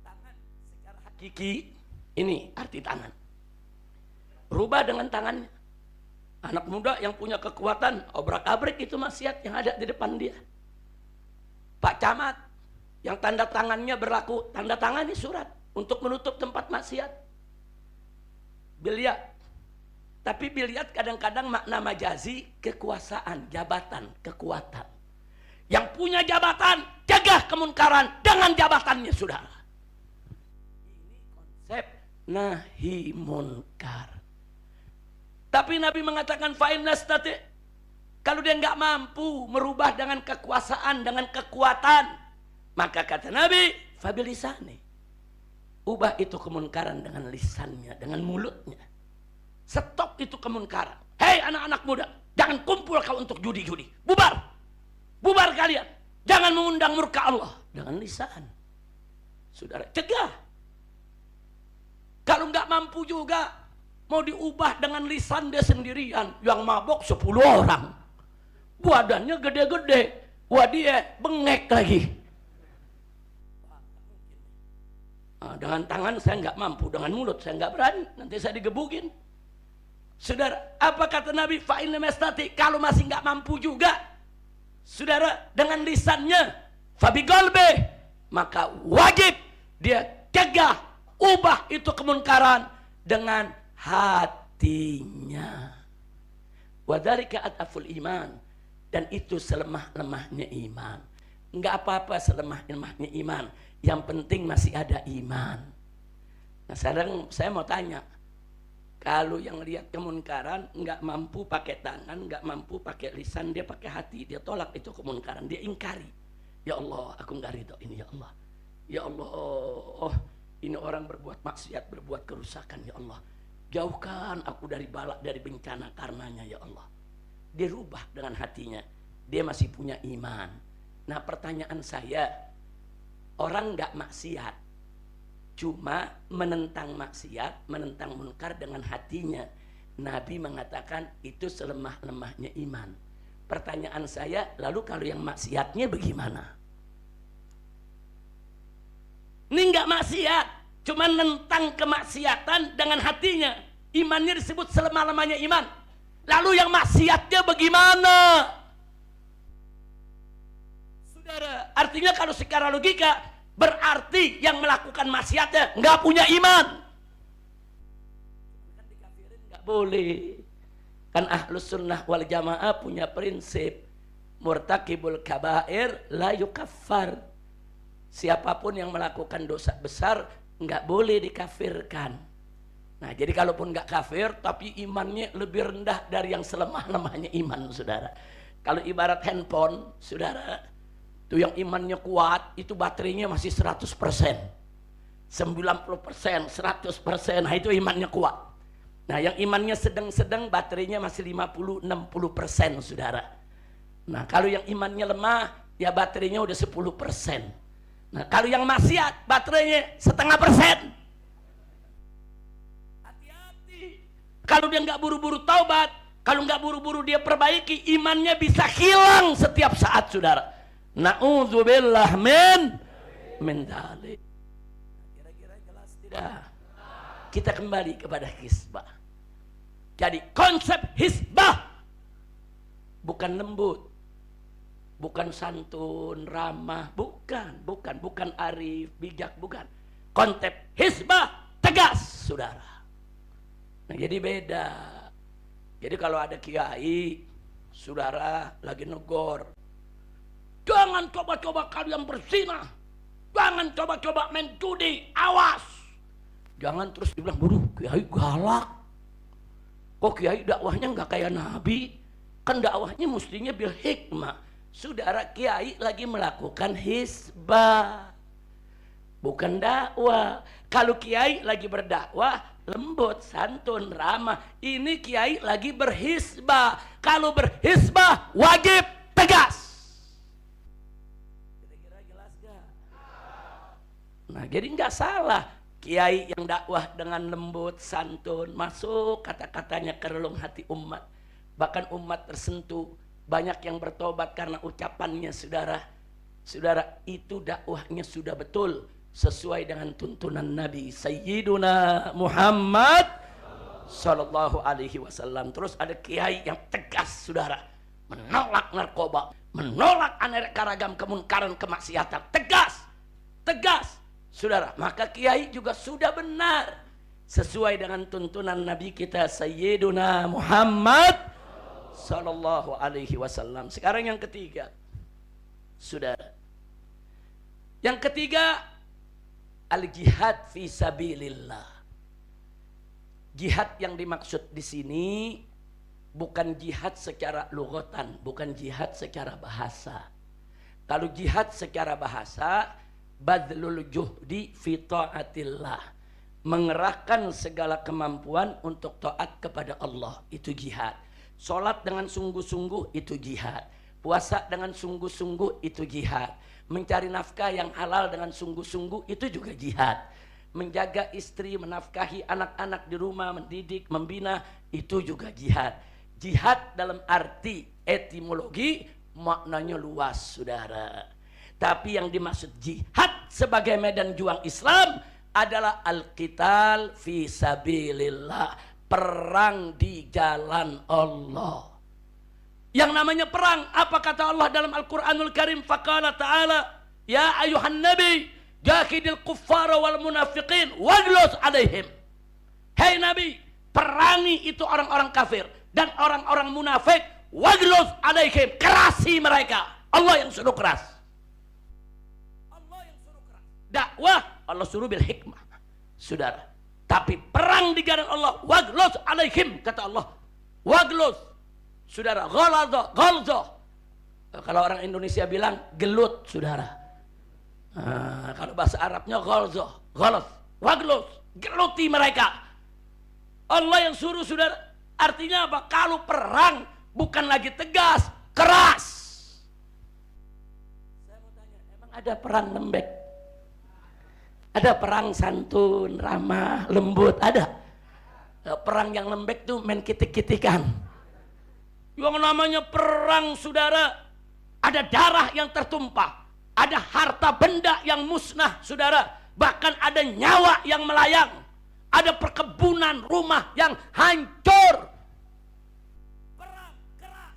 Tangan secara hakiki ini arti tangan. Rubah dengan tangannya. Anak muda yang punya kekuatan, obrak-abrik itu maksiat yang ada di depan dia. Pak Camat yang tanda tangannya berlaku, tanda tangani surat untuk menutup tempat maksiat. Biliat. Tapi biliat kadang-kadang makna majazi kekuasaan, jabatan, kekuatan. Yang punya jabatan, cegah kemunkaran dengan jabatannya, saudara. Ini konsep nahi munkar. Tapi Nabi mengatakan fa'in nastati, kalau dia nggak mampu merubah dengan kekuasaan, dengan kekuatan, maka kata Nabi, fabilisani, ubah itu kemunkaran dengan lisannya, dengan mulutnya. Stop itu kemunkaran. Hei anak-anak muda, jangan kumpul kau untuk judi-judi. Bubar. Bubar kalian. Jangan mengundang murka Allah. Dengan lisan. Saudara, cegah. Kalau nggak mampu juga, mau diubah dengan lisan dia sendirian. Yang mabok 10 orang. Badannya gede-gede. Wah dia bengek lagi. Nah, dengan tangan saya nggak mampu. Dengan mulut saya nggak berani. Nanti saya digebukin. Saudara, apa kata Nabi? Fa'in mestati. Kalau masih nggak mampu juga, saudara, dengan lisannya, fabi golbe, maka wajib dia cegah, ubah itu kemunkaran dengan hatinya. Wadzalika ataful iman, dan itu selemah-lemahnya iman. Enggak apa-apa selemah-lemahnya iman, yang penting masih ada iman. Nah sekarang saya mau tanya, kalau yang lihat kemunkaran nggak mampu pakai tangan, nggak mampu pakai lisan, dia pakai hati, dia tolak itu kemunkaran, dia ingkari. Ya Allah, aku nggak ridho ini, ya Allah. Ya Allah, ini orang berbuat maksiat, berbuat kerusakan, ya Allah. Jauhkan aku dari balak, dari bencana karenanya, ya Allah. Dia rubah dengan hatinya, dia masih punya iman. Nah pertanyaan saya, orang nggak maksiat, cuma menentang maksiat, menentang munkar dengan hatinya. Nabi mengatakan itu selemah-lemahnya iman. Pertanyaan saya, lalu kalau yang maksiatnya bagaimana? Ini enggak maksiat, cuma menentang kemaksiatan dengan hatinya. Imannya disebut selemah-lemahnya iman. Lalu yang maksiatnya bagaimana? Saudara, artinya kalau secara logika, berarti yang melakukan maksiatnya nggak punya iman. Kan dikafirin nggak boleh. Kan ahlus sunnah wal jamaah punya prinsip murtakibul kabair la yukaffar. Siapapun yang melakukan dosa besar nggak boleh dikafirkan. Nah jadi kalaupun nggak kafir tapi imannya lebih rendah dari yang selemah-lemahnya iman, saudara. Kalau ibarat handphone, saudara, itu yang imannya kuat, itu baterainya masih 100%. 90%, 100%, nah itu imannya kuat. Nah yang imannya sedang-sedang, baterainya masih 50-60%, saudara. Nah kalau yang imannya lemah, ya baterainya udah 10%. Nah kalau yang maksiat, baterainya 0,5%. Hati-hati. Kalau dia nggak buru-buru taubat, kalau nggak buru-buru dia perbaiki, imannya bisa hilang setiap saat, saudara. Na'udzubillah min dzalik. Kira-kira jelas tidak? Kita kembali kepada hizbah. Jadi konsep hizbah bukan lembut, bukan santun, ramah, bukan arif, bijak, bukan. Konsep hizbah tegas, saudara. Nah jadi beda. Jadi kalau ada kiai, saudara lagi negor, jangan coba-coba kalian berzina. Jangan coba-coba main judi. Awas. Jangan terus dibilang, waduh kiai galak. Kok kiai dakwahnya nggak kayak Nabi? Kan dakwahnya mestinya bil hikmah. Saudara, kiai lagi melakukan hizbah, bukan dakwah. Kalau kiai lagi berdakwah, lembut, santun, ramah. Ini kiai lagi berhizbah. Kalau berhizbah, wajib tegas. Nah jadi nggak salah kiai yang dakwah dengan lembut, santun, masuk kata-katanya ke relung hati umat. Bahkan umat tersentuh, banyak yang bertobat karena ucapannya, saudara. Saudara, itu dakwahnya sudah betul sesuai dengan tuntunan Nabi Sayyiduna Muhammad Sallallahu Alaihi Wasallam. Terus ada kiai yang tegas, saudara, menolak narkoba, menolak aneka ragam kemunkaran, kemaksiatan. Tegas, tegas. Saudara, maka kiai juga sudah benar sesuai dengan tuntunan Nabi kita Sayyiduna Muhammad Sallallahu Alaihi Wasallam. Sekarang yang ketiga, saudara. Yang ketiga, al-jihad fi sabilillah. Jihad yang dimaksud di sini bukan jihad secara lughatan, bukan jihad secara bahasa. Kalau jihad secara bahasa, badlul juhdi fi taatillah, mengerahkan segala kemampuan untuk taat kepada Allah, itu jihad. Salat dengan sungguh-sungguh, itu jihad. Puasa dengan sungguh-sungguh, itu jihad. Mencari nafkah yang halal dengan sungguh-sungguh, itu juga jihad. Menjaga istri, menafkahi anak-anak di rumah, mendidik, membina, itu juga jihad. Jihad dalam arti etimologi maknanya luas, saudara. Tapi yang dimaksud jihad sebagai medan juang Islam adalah al-qital fi sabilillah, perang di jalan Allah. Yang namanya perang, apa kata Allah dalam Al-Quranul Karim? Faqala ta'ala, ya ayuhan nabi, jahidil kuffara wal munafiqin waghluz alaihim. Hei Nabi, perangi itu orang-orang kafir dan orang-orang munafik, waghluz alaihim, kerasi mereka. Allah yang suruh keras. Allah yang suruh keras. Dakwah Allah suruh bil hikmah, saudara. Tapi perang di jalan Allah, waghluz alaihim, kata Allah. Waghluz, saudara, ghalza. Kalau orang Indonesia bilang gelut, saudara. Kalau bahasa Arabnya ghalza, ghalaz, waghluz, geluti mereka. Allah yang suruh, saudara. Artinya apa? Kalau perang bukan lagi tegas, keras. Saya mau tanya, emang ada perang lembek? Ada perang santun, ramah, lembut, ada? Perang yang lembek tuh main kitik-kitikan. Yang namanya perang, saudara, ada darah yang tertumpah, ada harta benda yang musnah, saudara, bahkan ada nyawa yang melayang, ada perkebunan, rumah yang hancur. Perang keras.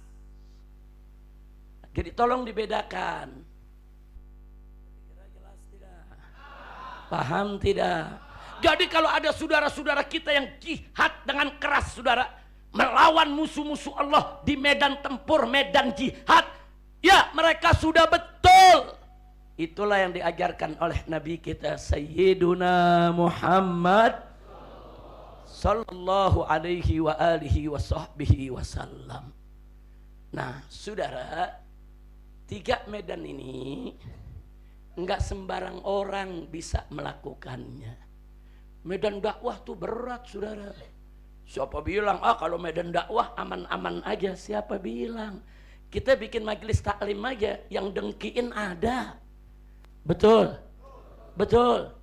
Jadi tolong dibedakan. Kira jelas tidak? Paham tidak? Jadi kalau ada saudara-saudara kita yang jihad dengan keras, saudara, melawan musuh-musuh Allah di medan tempur, medan jihad, ya mereka sudah betul. Itulah yang diajarkan oleh Nabi kita Sayyiduna Muhammad sallallahu alaihi wa alihi wa sahbihi wasallam. Nah, saudara, 3 medan ini enggak sembarang orang bisa melakukannya. Medan dakwah tuh berat, saudara. Siapa bilang, kalau medan dakwah aman-aman aja? Siapa bilang? Kita bikin majelis taklim aja, yang dengkiin ada. Betul? Betul?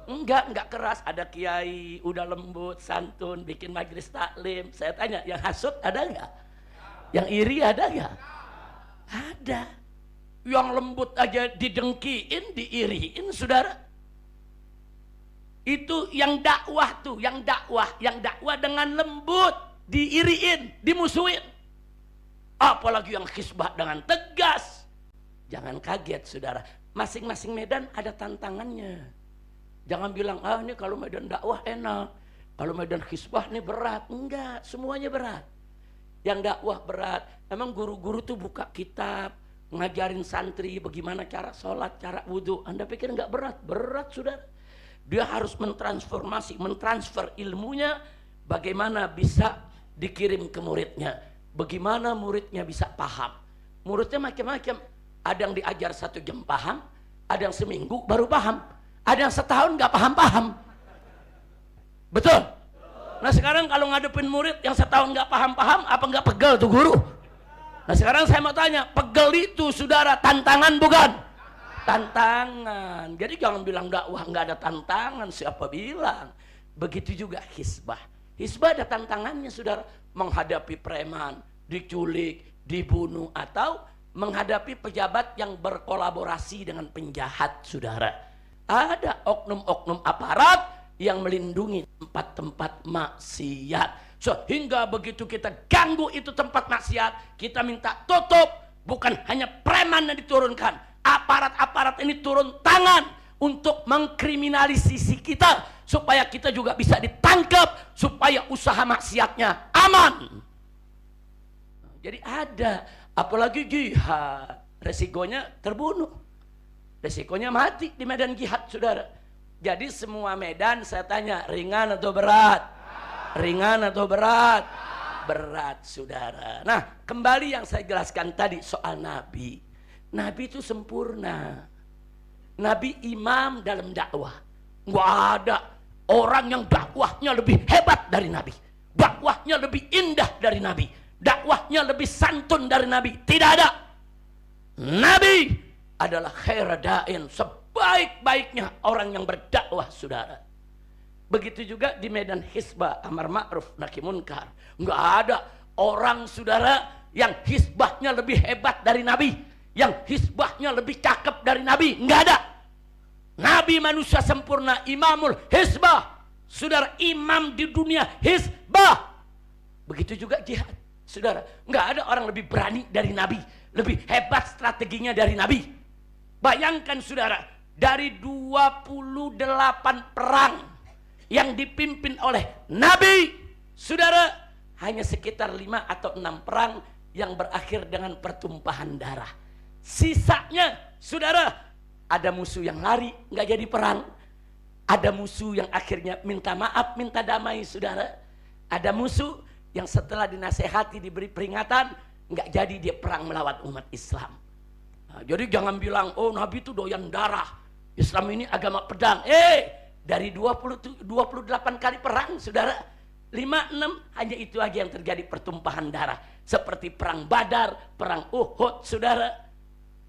Enggak keras. Ada kiai, udah lembut, santun, bikin majelis taklim. Saya tanya, yang hasut ada enggak? Yang iri ada enggak? Ada. Yang lembut aja didengkiin, diiriin, saudara. Itu yang dakwah tuh, yang dakwah dengan lembut, diiriin, dimusuhin. Apalagi yang khisbah dengan tegas. Jangan kaget, saudara. Masing-masing medan ada tantangannya. Jangan bilang, ini kalau medan dakwah enak, kalau medan khisbah ini berat. Enggak, semuanya berat. Yang dakwah berat. Emang guru-guru tuh buka kitab, ngajarin santri bagaimana cara sholat, cara wudhu. Anda pikir enggak berat? Berat, saudara. Dia harus mentransfer ilmunya, bagaimana bisa dikirim ke muridnya, bagaimana muridnya bisa paham. Muridnya macam-macam, ada yang diajar 1 jam paham, ada yang seminggu baru paham, ada yang setahun nggak paham-paham. Betul? Nah sekarang kalau ngadepin murid yang setahun nggak paham-paham, apa nggak pegel tuh guru? Nah sekarang saya mau tanya, pegel itu, saudara, tantangan bukan? Tantangan. Jadi jangan bilang dakwah nggak ada tantangan. Siapa bilang? Begitu juga hisbah. Hisbah ada tantangannya, saudara. Menghadapi preman, diculik, dibunuh, atau menghadapi pejabat yang berkolaborasi dengan penjahat, saudara. Ada oknum-oknum aparat yang melindungi tempat-tempat maksiat. Sehingga begitu kita ganggu itu tempat maksiat, kita minta tutup. Bukan hanya preman yang diturunkan, aparat-aparat ini turun tangan untuk mengkriminalisasi kita, supaya kita juga bisa ditangkap, supaya usaha maksiatnya aman. Jadi ada, apalagi jihad. resikonya terbunuh. Resikonya mati di medan jihad, saudara. Jadi semua medan saya tanya, ringan atau berat? Ringan atau berat? Berat, saudara. Nah, kembali yang saya jelaskan tadi soal Nabi. Nabi itu sempurna. Nabi imam dalam dakwah. Nggak ada orang yang dakwahnya lebih hebat dari Nabi. Dakwahnya lebih indah dari Nabi. Dakwahnya lebih santun dari Nabi. Tidak ada. Nabi adalah khairadain, sebaik-baiknya orang yang berdakwah, saudara. Begitu juga di medan hisbah, amar ma'ruf nahi munkar. Nggak ada orang, saudara, yang hisbahnya lebih hebat dari Nabi, yang hisbahnya lebih cakep dari Nabi. Nggak ada. Nabi manusia sempurna, imamul hisbah, saudara, imam di dunia hisbah. Begitu juga jihad, saudara. Nggak ada orang lebih berani dari Nabi, lebih hebat strateginya dari Nabi. Bayangkan, saudara, dari 28 perang yang dipimpin oleh Nabi, saudara, hanya sekitar 5 atau 6 perang yang berakhir dengan pertumpahan darah. Sisanya, saudara, ada musuh yang lari nggak jadi perang, ada musuh yang akhirnya minta maaf, minta damai, saudara. Ada musuh yang setelah dinasehati, diberi peringatan, nggak jadi dia perang melawan umat Islam. Nah, jadi jangan bilang, oh Nabi itu doyan darah, Islam ini agama pedang. Dari 28 kali perang, saudara, 5-6 hanya itu aja yang terjadi pertumpahan darah. Seperti perang Badar, perang Uhud, saudara.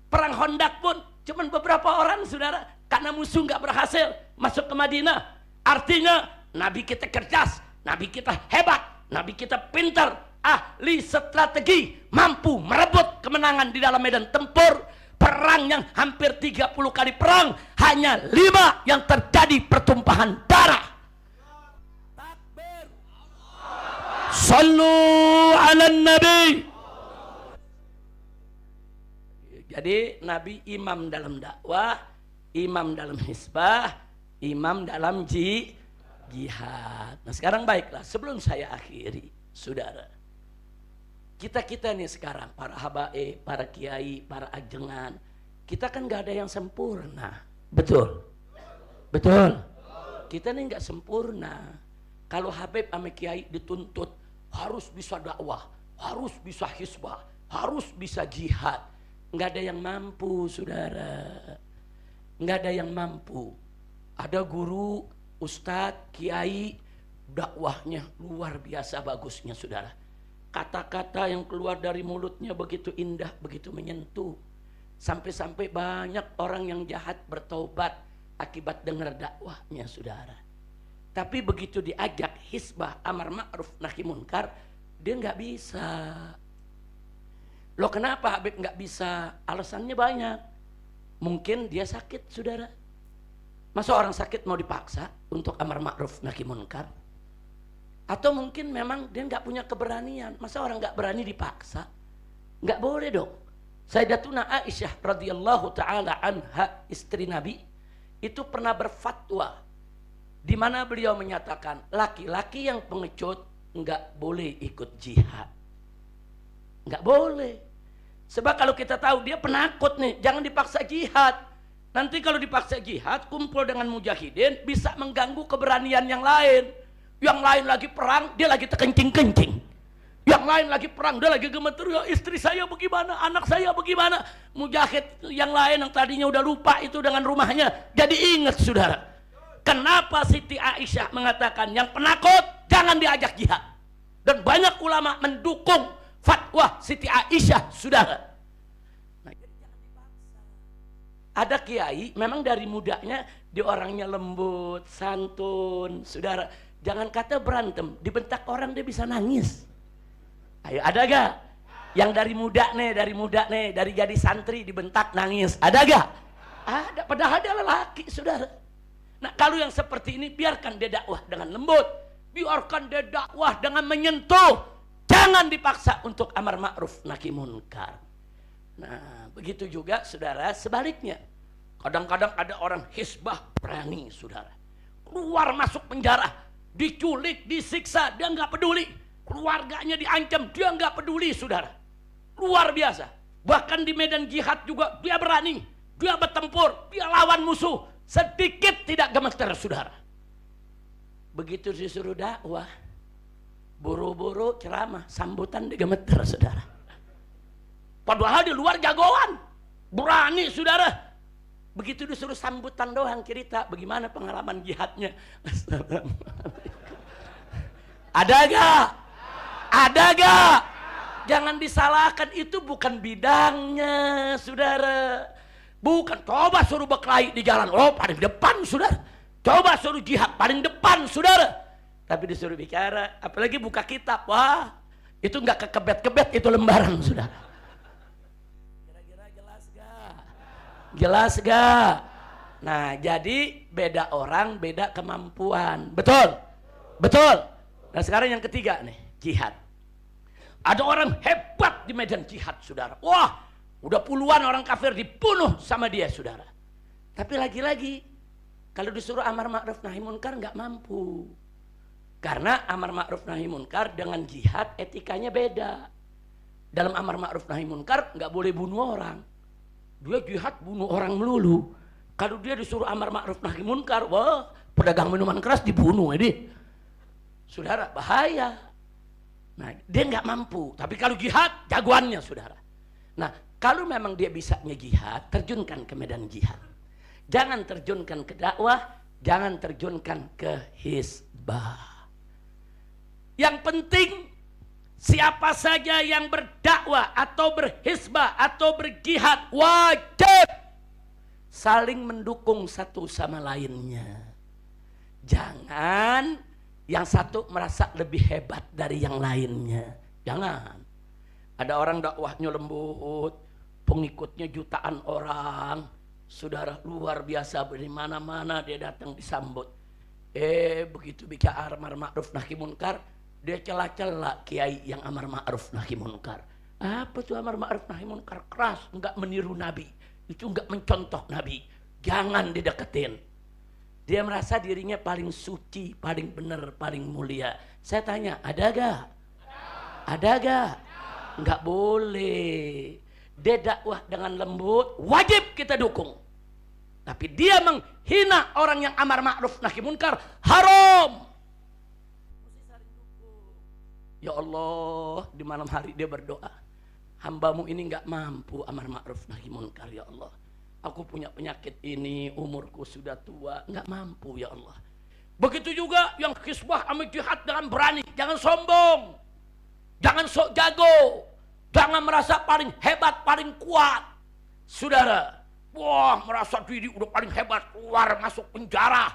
Perang Hondak pun cuman beberapa orang, saudara, karena musuh nggak berhasil masuk ke Madinah. Artinya Nabi kita cerdas, Nabi kita hebat, Nabi kita pintar, ahli strategi, mampu merebut kemenangan di dalam medan tempur. Perang yang hampir 30 kali perang, hanya 5 yang terjadi pertumpahan darah. Takbir. Sallu ala nabi. Jadi Nabi imam dalam dakwah, imam dalam hisbah, imam dalam jihad. Nah sekarang baiklah, sebelum saya akhiri, saudara, kita nih sekarang, para habaib, para kiai, para ajengan, kita kan gak ada yang sempurna. Betul? Betul? Kita nih gak sempurna. Kalau habib sama kiai dituntut harus bisa dakwah, harus bisa hisbah, harus bisa jihad. Nggak ada yang mampu, saudara. Nggak ada yang mampu. Ada guru, ustadz, kiai, dakwahnya luar biasa bagusnya, saudara. Kata-kata yang keluar dari mulutnya begitu indah, begitu menyentuh. Sampai-sampai banyak orang yang jahat bertaubat akibat dengar dakwahnya, saudara. Tapi begitu diajak hisbah, amar ma'ruf nahi munkar, dia nggak bisa. Loh kenapa Habib nggak bisa? Alasannya banyak. Mungkin dia sakit, saudara. Masa orang sakit mau dipaksa untuk amar ma'ruf nahi munkar? Atau mungkin memang dia nggak punya keberanian. Masa orang nggak berani dipaksa? Nggak boleh dong. Sayyidatuna Aisyah radhiyallahu taala anha, istri Nabi, itu pernah berfatwa di mana beliau menyatakan laki-laki yang pengecut nggak boleh ikut jihad. Nggak boleh. Sebab kalau kita tahu dia penakut nih, jangan dipaksa jihad. Nanti kalau dipaksa jihad, kumpul dengan mujahidin, bisa mengganggu keberanian yang lain. Yang lain lagi perang, dia lagi terkencing-kencing. Yang lain lagi perang, dia lagi gemeter, ya istri saya bagaimana, anak saya bagaimana. Mujahid yang lain yang tadinya udah lupa itu dengan rumahnya, jadi ingat, saudara. Kenapa Siti Aisyah mengatakan yang penakut jangan diajak jihad. Dan banyak ulama mendukung fatwa Siti Aisyah, saudara. Nah, jadi jangan dipaksa. Ada kiai memang dari mudanya dia orangnya lembut, santun, saudara. Jangan kata berantem, dibentak orang dia bisa nangis. Ayo, ada gak? Yang dari muda nih, dari jadi santri dibentak nangis, ada gak? Ada, padahal dia lelaki, saudara. Nah kalau yang seperti ini biarkan dia dakwah dengan lembut, biarkan dia dakwah dengan menyentuh. Jangan dipaksa untuk amar ma'ruf nahi munkar. Nah, begitu juga, saudara, sebaliknya. Kadang-kadang ada orang hisbah berani, saudara. Keluar masuk penjara, diculik, disiksa, dia nggak peduli. Keluarganya diancam, dia nggak peduli, saudara. Luar biasa. Bahkan di medan jihad juga dia berani, dia bertempur, dia lawan musuh, sedikit tidak gemeter, saudara. Begitu disuruh dakwah, buru-buru ceramah, sambutan dia gemeter, saudara. Padahal di luar jagoan, berani, saudara. Begitu disuruh sambutan doang, cerita bagaimana pengalaman jihadnya. Ada gak? Ada gak? Jangan disalahkan, itu bukan bidangnya, saudara. Bukan. Coba suruh berkelahi di jalan, oh paling depan, saudara. Coba suruh jihad, paling depan, saudara. Tapi disuruh bicara, apalagi buka kitab, wah itu nggak kekebet-kebet, itu lembaran, saudara. Kira-kira jelas gak? Jelas gak? Nah, jadi beda orang, beda kemampuan. Betul? Betul? Nah sekarang yang ketiga nih, jihad. Ada orang hebat di medan jihad, saudara. Wah, udah puluhan orang kafir dibunuh sama dia, saudara. Tapi lagi-lagi, kalau disuruh amar ma'ruf nahi munkar nggak mampu. Karena amar ma'ruf nahi munkar dengan jihad etikanya beda. Dalam amar ma'ruf nahi munkar nggak boleh bunuh orang. Dia jihad bunuh orang melulu. Kalau dia disuruh amar ma'ruf nahi munkar, wah, pedagang minuman keras dibunuh ini. Saudara, bahaya. Nah, dia nggak mampu. Tapi kalau jihad, jagoannya, saudara. Nah, kalau memang dia bisanya jihad, terjunkan ke medan jihad. Jangan terjunkan ke dakwah, jangan terjunkan ke hizbah. Yang penting, siapa saja yang berdakwah atau berhizbah atau berjihad, wajib saling mendukung satu sama lainnya. Jangan yang satu merasa lebih hebat dari yang lainnya. Jangan. Ada orang dakwahnya lembut, pengikutnya jutaan orang, saudara, luar biasa, dari mana-mana dia datang disambut. Begitu bicara amar ma'ruf nahi munkar, dia cela-cela kiai yang amar ma'ruf nahi munkar. Apa tuh amar ma'ruf nahi munkar? Keras, enggak meniru Nabi, itu enggak mencontoh Nabi. Jangan dideketin. Dia merasa dirinya paling suci, paling benar, paling mulia. Saya tanya, ada gak? Ada gak? Enggak boleh. Dia dakwah dengan lembut, wajib kita dukung. Tapi dia menghina orang yang amar ma'ruf nahi munkar, haram. Ya Allah, di malam hari dia berdoa, hambamu ini enggak mampu amar ma'ruf nahi munkar, ya Allah. Aku punya penyakit ini, umurku sudah tua, nggak mampu, ya Allah. Begitu juga yang hizbah sama jihad dengan berani, jangan sombong, jangan sok jago, jangan merasa paling hebat, paling kuat, saudara. Wah, merasa diri udah paling hebat, keluar masuk penjara,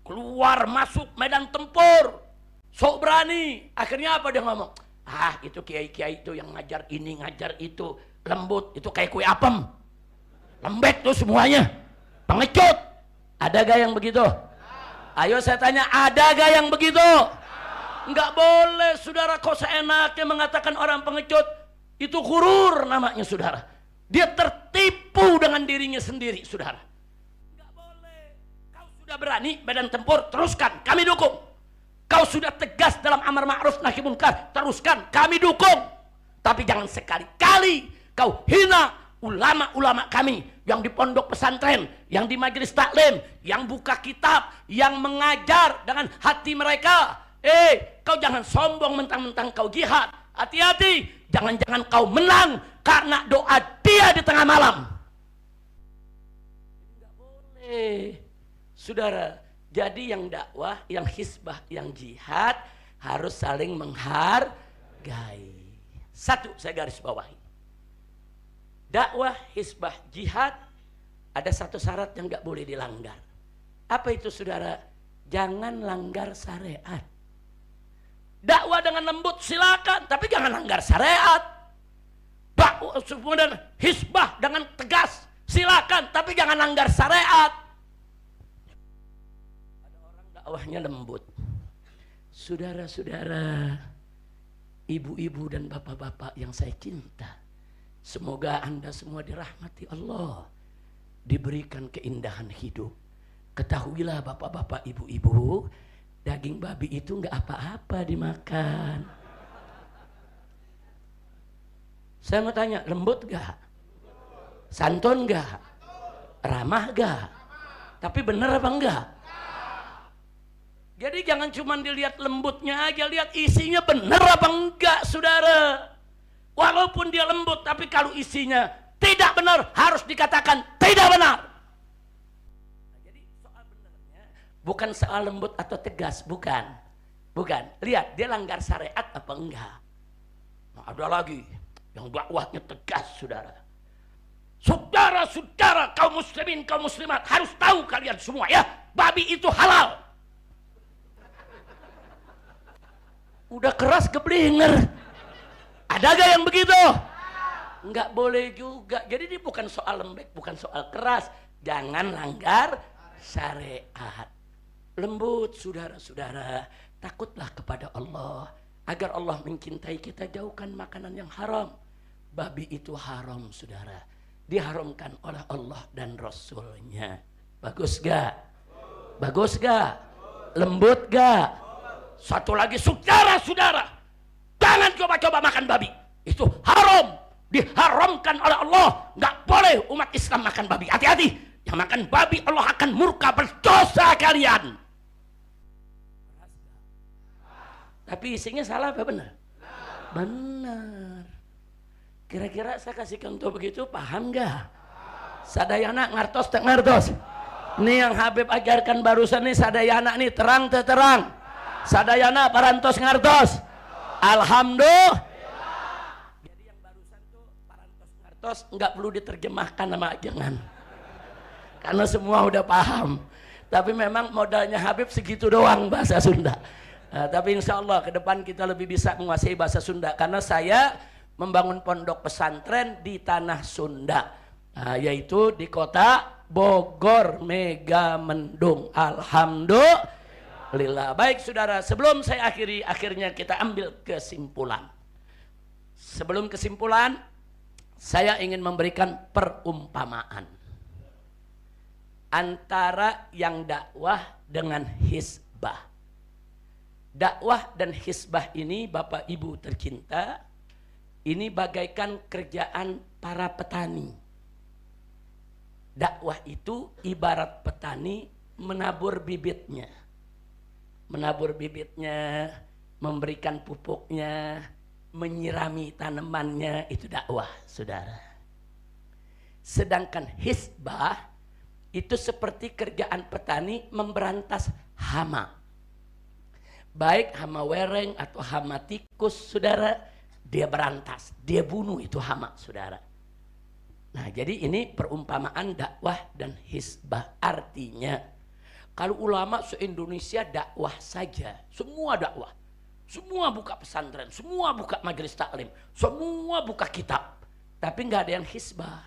keluar masuk medan tempur, sok berani. Akhirnya apa dia ngomong? Ah, itu kiai-kiai itu yang ngajar ini, ngajar itu, lembut, itu kayak kue apem. Lembek tuh semuanya, pengecut. Ada gak yang begitu? Ayo saya tanya, ada gak yang begitu? Enggak boleh, saudara. Kok seenaknya mengatakan orang pengecut? Itu ghurur namanya, saudara. Dia tertipu dengan dirinya sendiri, saudara. Enggak boleh. Kau sudah berani medan tempur, teruskan, kami dukung. Kau sudah tegas dalam amar ma'ruf nahi munkar, teruskan, kami dukung. Tapi jangan sekali-kali kau hina ulama-ulama kami yang di pondok pesantren, yang di majelis taklim, yang buka kitab, yang mengajar dengan hati mereka. Kau jangan sombong mentang-mentang kau jihad. Hati-hati, jangan-jangan kau menang karena doa dia di tengah malam. Tidak boleh, saudara. Jadi yang dakwah, yang hizbah, yang jihad harus saling menghargai. Satu, saya garis bawahi. Dakwah, hizbah, jihad ada satu syarat yang nggak boleh dilanggar. Apa itu, saudara? Jangan langgar syariat. Dakwah dengan lembut silakan, tapi jangan langgar syariat. Dakwah dan hizbah dengan tegas silakan, tapi jangan langgar syariat. Ada orang dakwahnya lembut. Saudara-saudara, ibu-ibu dan bapak-bapak yang saya cinta, semoga Anda semua dirahmati Allah, diberikan keindahan hidup. Ketahuilah bapak-bapak, ibu-ibu, daging babi itu nggak apa-apa dimakan. Saya mau tanya, lembut gak? Santun gak? Ramah gak? Tapi bener apa enggak? Jadi jangan cuma dilihat lembutnya aja, lihat isinya bener apa enggak, saudara. Walaupun dia lembut, tapi kalau isinya tidak benar, harus dikatakan tidak benar. Nah, jadi soal benernya bukan soal lembut atau tegas, bukan. Lihat dia langgar syariat apa enggak. Nah, ada lagi yang dakwahnya tegas, saudara. Saudara-saudara kaum muslimin, kaum muslimat, harus tahu kalian semua ya, babi itu halal. Udah keras keblinger. Ada gak yang begitu? Enggak boleh juga. Jadi ini bukan soal lembek, bukan soal keras. Jangan langgar syariat. Lembut, saudara-saudara. Takutlah kepada Allah. Agar Allah mencintai kita, jauhkan makanan yang haram. Babi itu haram, saudara. Diharamkan oleh Allah dan Rasulnya. Bagus gak? Bagus gak? Lembut gak? Satu lagi, saudara-saudara, jangan coba-coba makan babi. Itu haram, diharamkan oleh Allah. Nggak boleh umat Islam makan babi. Hati-hati, yang makan babi Allah akan murka, berdosa kalian. Tapi isinya salah apa benar? Benar. Kira-kira saya kasih contoh begitu, paham nggak? Sadayana ngartos tak ngartos. Ini yang Habib ajarkan barusan nih, sadayana nih terang terang. Sadayana parantos ngartos. Alhamdulillah. Jadi yang barusan tuh parantos ngartos nggak perlu diterjemahkan nama jangan. Karena semua udah paham. Tapi memang modalnya Habib segitu doang bahasa Sunda. Tapi insya Allah ke depan kita lebih bisa menguasai bahasa Sunda. Karena saya membangun pondok pesantren di tanah Sunda. Yaitu di kota Bogor, Megamendung. Alhamdulillah. Baik saudara, sebelum saya akhirnya kita ambil kesimpulan. Sebelum kesimpulan, saya ingin memberikan perumpamaan antara yang dakwah dengan hisbah. Dakwah dan hisbah ini, Bapak Ibu tercinta, ini bagaikan kerjaan para petani. Dakwah itu ibarat petani menabur bibitnya. Menabur bibitnya, memberikan pupuknya, menyirami tanamannya, itu dakwah, saudara. Sedangkan hisbah itu seperti kerjaan petani memberantas hama. Baik hama wereng atau hama tikus, saudara, dia berantas, dia bunuh itu hama, saudara. Nah, jadi ini perumpamaan dakwah dan hisbah. Artinya kalau ulama se-Indonesia dakwah saja, semua dakwah, semua buka pesantren, semua buka majelis taklim, semua buka kitab, tapi nggak ada yang hisbah,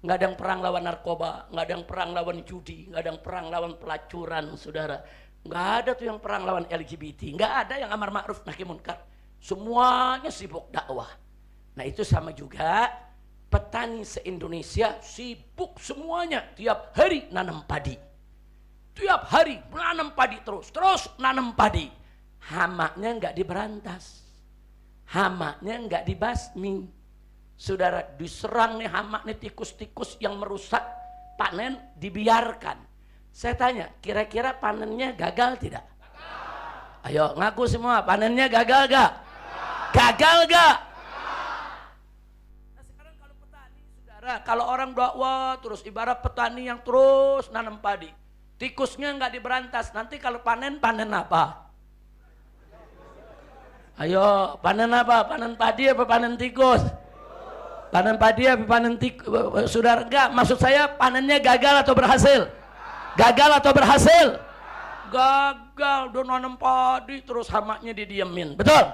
nggak ada yang perang lawan narkoba, nggak ada yang perang lawan judi, nggak ada yang perang lawan pelacuran, saudara, nggak ada tuh yang perang lawan LGBT, nggak ada yang amar ma'ruf nahi munkar, semuanya sibuk dakwah. Nah itu sama juga petani se-Indonesia sibuk semuanya tiap hari nanam padi. Tiap hari menanam padi terus nanam padi. Hamanya nggak diberantas, hamanya nggak dibasmi. Saudara, diserang nih hama nih, tikus-tikus yang merusak panen dibiarkan. Saya tanya, kira-kira panennya gagal tidak? Gagal. Ayo ngaku semua, panennya gagal gak? Gagal gak? Nah sekarang kalau petani, saudara, kalau orang dakwah terus ibarat petani yang terus nanam padi. Tikusnya nggak diberantas, nanti kalau panen apa? Ayo, panen apa? Panen padi apa panen tikus? Panen padi apa panen tikus? Saudara, enggak, maksud saya panennya gagal atau berhasil? Gagal atau berhasil? Gagal, udah nanam padi terus hamanya didiemin, betul?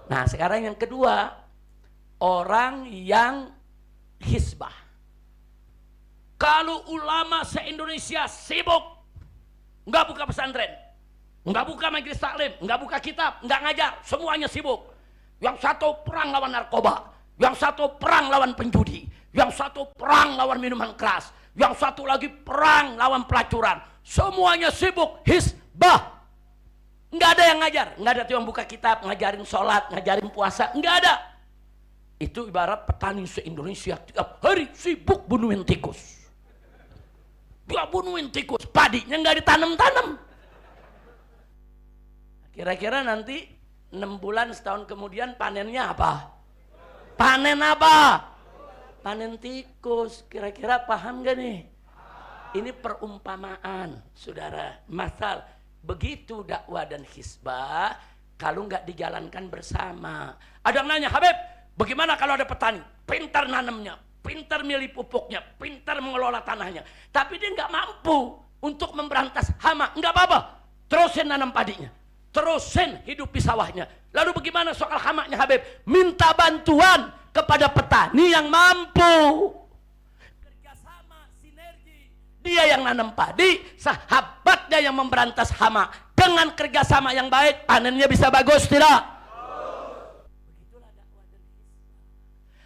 Nah sekarang yang kedua, orang yang hisbah. Kalau ulama se-Indonesia sibuk nggak buka pesantren, nggak buka majelis taklim, nggak buka kitab, nggak ngajar, semuanya sibuk. Yang satu perang lawan narkoba, yang satu perang lawan penjudi, yang satu perang lawan minuman keras, yang satu lagi perang lawan pelacuran. Semuanya sibuk hisbah. Nggak ada yang ngajar, nggak ada tuh yang buka kitab, ngajarin sholat, ngajarin puasa, nggak ada. Itu ibarat petani se-Indonesia tiap hari sibuk bunuhin tikus. Dia bunuhin tikus, padinya nggak ditanam-tanam. Kira-kira nanti 6 bulan setahun kemudian panennya apa? Panen apa? Panen tikus. Kira-kira paham gak nih? Ini perumpamaan, saudara. Masal, begitu dakwah dan hisbah, kalau nggak dijalankan bersama. Ada yang nanya, Habib, bagaimana kalau ada petani? Pintar nanamnya, pintar milih pupuknya, pintar mengelola tanahnya. Tapi dia nggak mampu untuk memberantas hama. Nggak apa-apa, terusin nanam padinya, terusin hidupi sawahnya. Lalu bagaimana soal hamanya, Habib? Minta bantuan kepada petani yang mampu. Kerjasama, sinergi. Dia yang nanam padi, sahabatnya yang memberantas hama. Dengan kerjasama yang baik, panennya bisa bagus, tidak? Begitulah dakwah dan hisbah.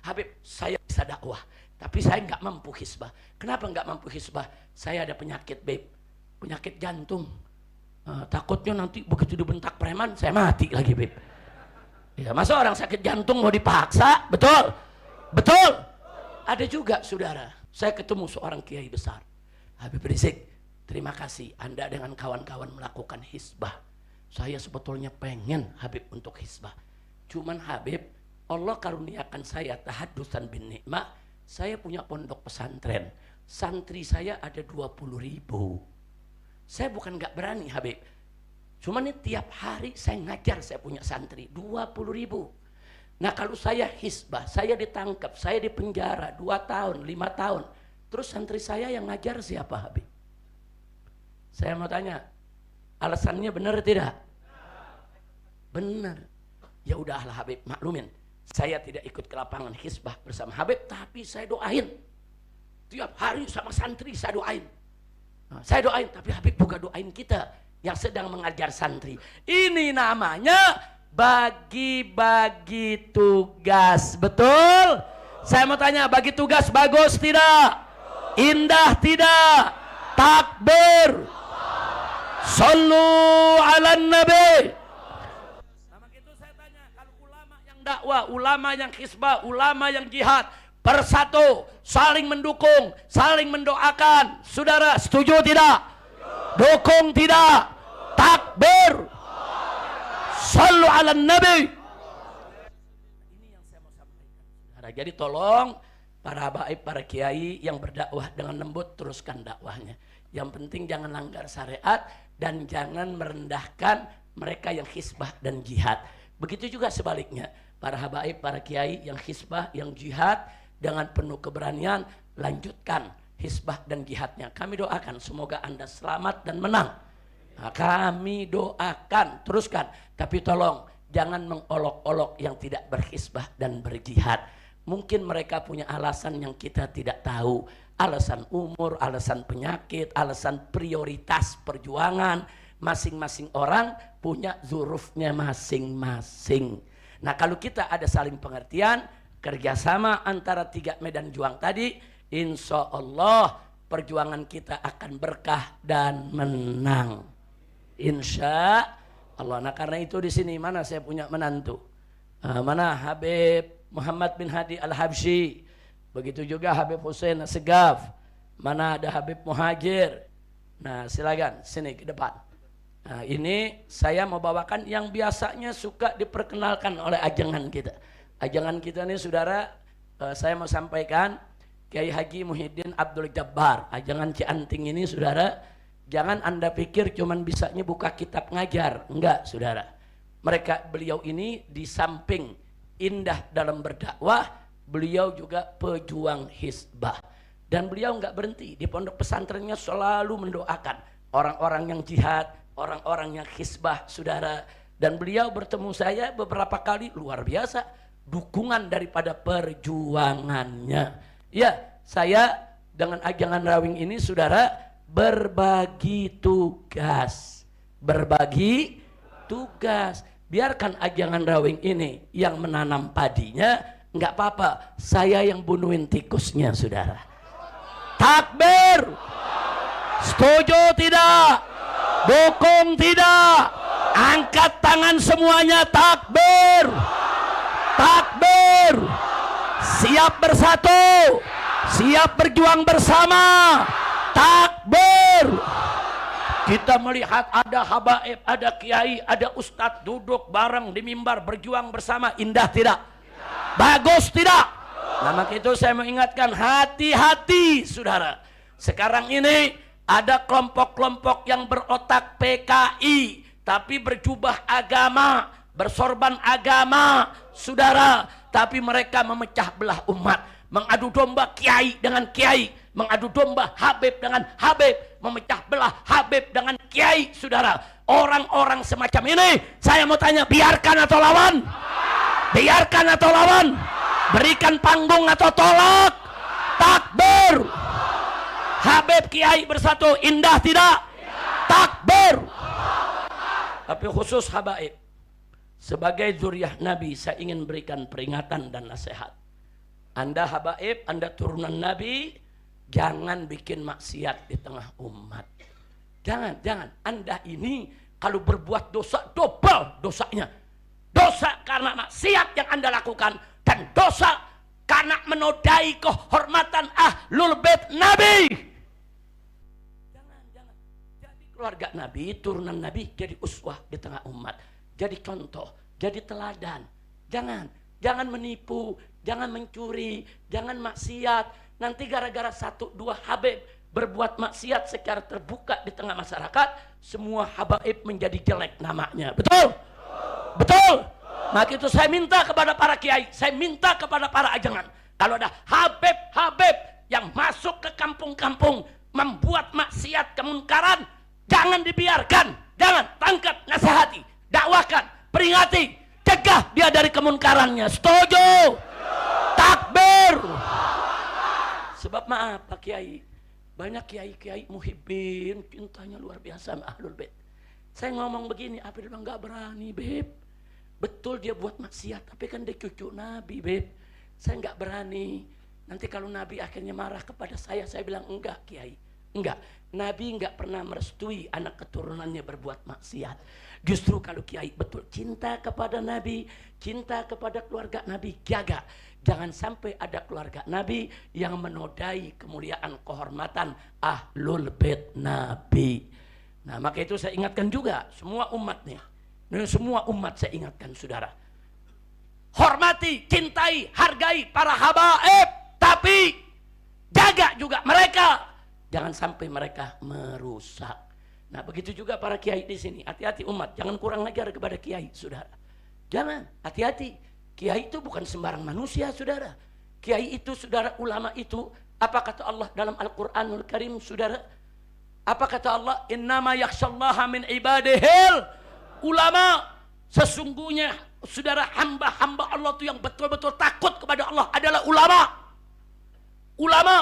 Habib, saya bisa dakwah, tapi saya nggak mampu hisbah. Kenapa nggak mampu hisbah? Saya ada penyakit, Beb. Penyakit jantung. Takutnya nanti begitu dibentak preman, saya mati lagi, Beb. Ya, masa orang sakit jantung mau dipaksa? Betul? Betul? Ada juga, saudara. Saya ketemu seorang kiai besar. Habib Rizik, terima kasih Anda dengan kawan-kawan melakukan hisbah. Saya sebetulnya pengen Habib untuk hisbah. Cuman Habib, Allah karuniakan saya tahaddusan bin nikmah. Saya punya pondok pesantren. Santri saya ada 20.000. Saya bukan gak berani, Habib. Cuman ini tiap hari saya ngajar, saya punya santri 20.000. Nah kalau saya hisbah, saya ditangkap, saya dipenjara 2 tahun, 5 tahun. Terus santri saya yang ngajar siapa, Habib? Saya mau tanya, alasannya benar tidak? Benar. Ya udahlah Habib, maklumin. Saya tidak ikut ke lapangan hisbah bersama Habib, tapi saya doain. Tiap hari sama santri saya doain. Saya doain, tapi Habib juga doain kita yang sedang mengajar santri. Ini namanya bagi-bagi tugas. Betul? Saya mau tanya, bagi tugas bagus tidak? Indah tidak? Takbir. Sallu ala nabi. Sama gitu saya tanya, kalau ulama yang dakwah, ulama yang hisbah, ulama yang jihad, bersatu, saling mendukung, saling mendoakan. Saudara, setuju tidak? Dukung tidak? Takbir. Sallu ala nabi. Ini yang saya mau sampaikan, saudara. Jadi tolong para habaib, para kiai yang berdakwah dengan lembut, teruskan dakwahnya. Yang penting jangan langgar syariat dan jangan merendahkan mereka yang hisbah dan jihad. Begitu juga sebaliknya, para habaib, para kiai yang hisbah, yang jihad, dengan penuh keberanian lanjutkan hisbah dan jihadnya. Kami doakan semoga Anda selamat dan menang. Nah, kami doakan, teruskan. Tapi tolong jangan mengolok-olok yang tidak berhisbah dan berjihad. Mungkin mereka punya alasan yang kita tidak tahu. Alasan umur, alasan penyakit, alasan prioritas perjuangan. Masing-masing orang punya zurufnya masing-masing. Nah kalau kita ada saling pengertian, kerjasama antara 3 medan juang tadi, insya Allah perjuangan kita akan berkah dan menang. Insya Allah. Nah karena itu di sini mana saya punya menantu, mana Habib Muhammad bin Hadi Al-Habsyi, begitu juga Habib Hussein Segaf, mana ada Habib Muhajir. Nah silakan sini ke depan. Nah ini saya mau bawakan yang biasanya suka diperkenalkan oleh ajangan kita. Ajangan kita nih saudara, saya mau sampaikan Kiai Haji Muhyiddin Abdul Jabbar. Ajangan Cianting ini saudara, jangan Anda pikir cuman bisanya buka kitab ngajar. Enggak saudara. Beliau ini di samping indah dalam berdakwah, beliau juga pejuang hisbah. Dan beliau enggak berhenti, di pondok pesantrennya selalu mendoakan orang-orang yang jihad, orang-orang yang hisbah saudara. Dan beliau bertemu saya beberapa kali, luar biasa dukungan daripada perjuangannya. Ya, saya dengan ajangan rawing ini saudara berbagi tugas. Berbagi tugas. Biarkan ajangan rawing ini yang menanam padinya, enggak apa-apa. Saya yang bunuhin tikusnya saudara. Takbir. Setuju tidak? Dukung tidak? Angkat tangan semuanya, takbir. Takbir. Siap bersatu, siap berjuang bersama. Takbir. Kita melihat ada habaib, ada kiai, ada ustadz duduk bareng di mimbar berjuang bersama. Indah tidak? Bagus tidak? Nah, maka itu saya mengingatkan, hati-hati saudara. Sekarang ini ada kelompok-kelompok yang berotak PKI tapi berjubah agama, bersorban agama saudara, tapi mereka memecah belah umat, mengadu domba kiai dengan kiai, mengadu domba Habib dengan Habib, memecah belah Habib dengan kiai saudara. Orang-orang semacam ini saya mau tanya, biarkan atau lawan? Biarkan atau lawan? Berikan panggung atau tolak? Takbir. Habib kiai bersatu, indah tidak? Takbir. Tapi khusus habaib, sebagai zuriyah Nabi saya ingin berikan peringatan dan nasihat. Anda habaib, Anda turunan Nabi, jangan bikin maksiat di tengah umat. Jangan. Anda ini kalau berbuat dosa, double dosanya. Dosa karena maksiat yang Anda lakukan, dan dosa karena menodai kehormatan ahlul bait Nabi. Jangan. Jadi keluarga Nabi, turunan Nabi, jadi uswah di tengah umat. Jadi contoh, jadi teladan. Jangan menipu, jangan mencuri, jangan maksiat. Nanti gara-gara 1-2 habib berbuat maksiat secara terbuka di tengah masyarakat, semua habaib menjadi jelek namanya. Betul? Betul? Maka itu saya minta kepada para kiai, saya minta kepada para ajangan, kalau ada habib-habib yang masuk ke kampung-kampung membuat maksiat kemunkaran, jangan dibiarkan, jangan, tangkap, nasihati, dakwahkan, peringati, cegah dia dari kemunkarannya. Setuju? Takbir. Sebab maaf Pak Kiai, banyak kiai-kiai muhibbin, cintanya luar biasa sama ahlul bait. Saya ngomong begini, apa dia bilang nggak berani, Beb. Betul dia buat maksiat, tapi kan dia cucu Nabi, Beb. Saya nggak berani. Nanti kalau Nabi akhirnya marah kepada saya bilang enggak, Kiai. Enggak. Nabi enggak pernah merestui anak keturunannya berbuat maksiat. Justru kalau Kiai betul cinta kepada Nabi, cinta kepada keluarga Nabi, jaga. Jangan sampai ada keluarga Nabi yang menodai kemuliaan kehormatan ahlul bait Nabi. Nah, maka itu saya ingatkan juga semua umat nih. Semua umat saya ingatkan saudara. Hormati, cintai, hargai para habaib, tapi jaga juga mereka. Jangan sampai mereka merusak. Nah, begitu juga para kiai di sini. Hati-hati umat, jangan kurang ajar kepada kiai, saudara. Jangan, hati-hati. Kiai itu bukan sembarang manusia, saudara. Kiai itu, saudara, ulama itu, apa kata Allah dalam Al-Qur'anul Karim, saudara? Apa kata Allah? Innama yakhshallaha min ibadihil ulama. Sesungguhnya, saudara, hamba-hamba Allah itu yang betul-betul takut kepada Allah adalah ulama. Ulama.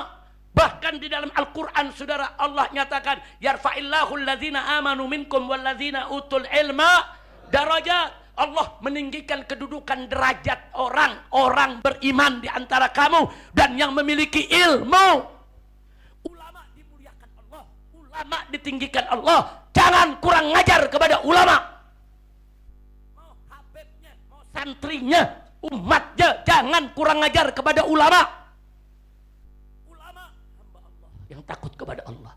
Bahkan di dalam Al-Quran, saudara, Allah nyatakan, yarfa'illahu alladzina amanu minkum walladzina utul ilma darajat. Allah meninggikan kedudukan derajat orang beriman di antara kamu dan yang memiliki ilmu. Ulama dimuliakan Allah, ulama ditinggikan Allah. Jangan kurang ngajar kepada ulama. Mau habibnya, mau santrinya, umatnya, jangan kurang ngajar kepada ulama. Yang takut kepada Allah.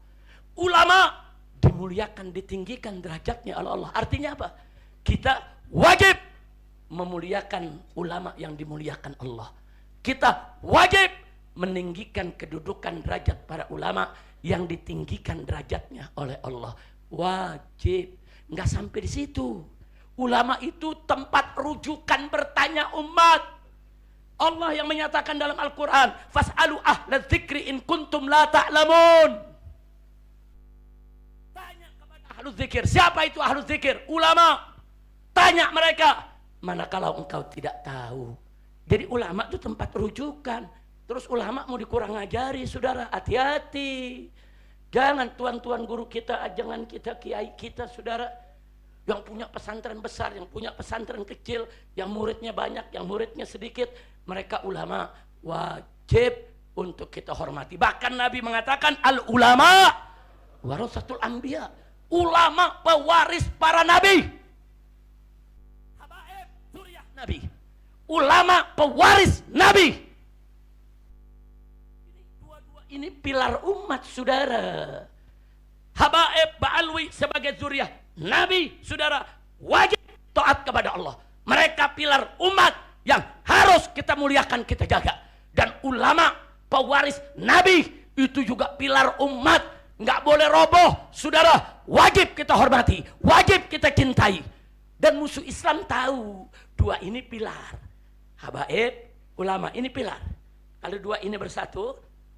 Ulama dimuliakan, ditinggikan derajatnya oleh Allah. Artinya apa? Kita wajib memuliakan ulama yang dimuliakan Allah. Kita wajib meninggikan kedudukan derajat para ulama yang ditinggikan derajatnya oleh Allah. Wajib. Nggak sampai di situ. Ulama itu tempat rujukan bertanya umat. Allah yang menyatakan dalam Al-Quran, fas'alu ahla dzikri in kuntum la ta'lamun. Tanya kepada ahlu dzikir. Siapa itu ahlu dzikir? Ulama. Tanya mereka, manakala engkau tidak tahu. Jadi ulama itu tempat rujukan. Terus ulama mau dikurang ajari, saudara, hati-hati. Jangan tuan-tuan guru kita, jangan kita, kiai kita, saudara, yang punya pesantren besar, yang punya pesantren kecil, yang muridnya banyak, yang muridnya sedikit, mereka ulama, wajib untuk kita hormati. Bahkan Nabi mengatakan, al-ulama warasatul anbiya. Ulama pewaris para nabi. Habaib zuriyah Nabi. Ulama pewaris Nabi. ini pilar umat, saudara. Habaib Ba'alwi sebagai zuriat Nabi, saudara, wajib taat kepada Allah. Mereka pilar umat yang harus kita muliakan, kita jaga. Dan ulama pewaris Nabi itu juga pilar umat, nggak boleh roboh, saudara. Wajib kita hormati, wajib kita cintai. Dan musuh Islam tahu dua ini pilar. Habaib, ulama, ini pilar. Kalau dua ini bersatu,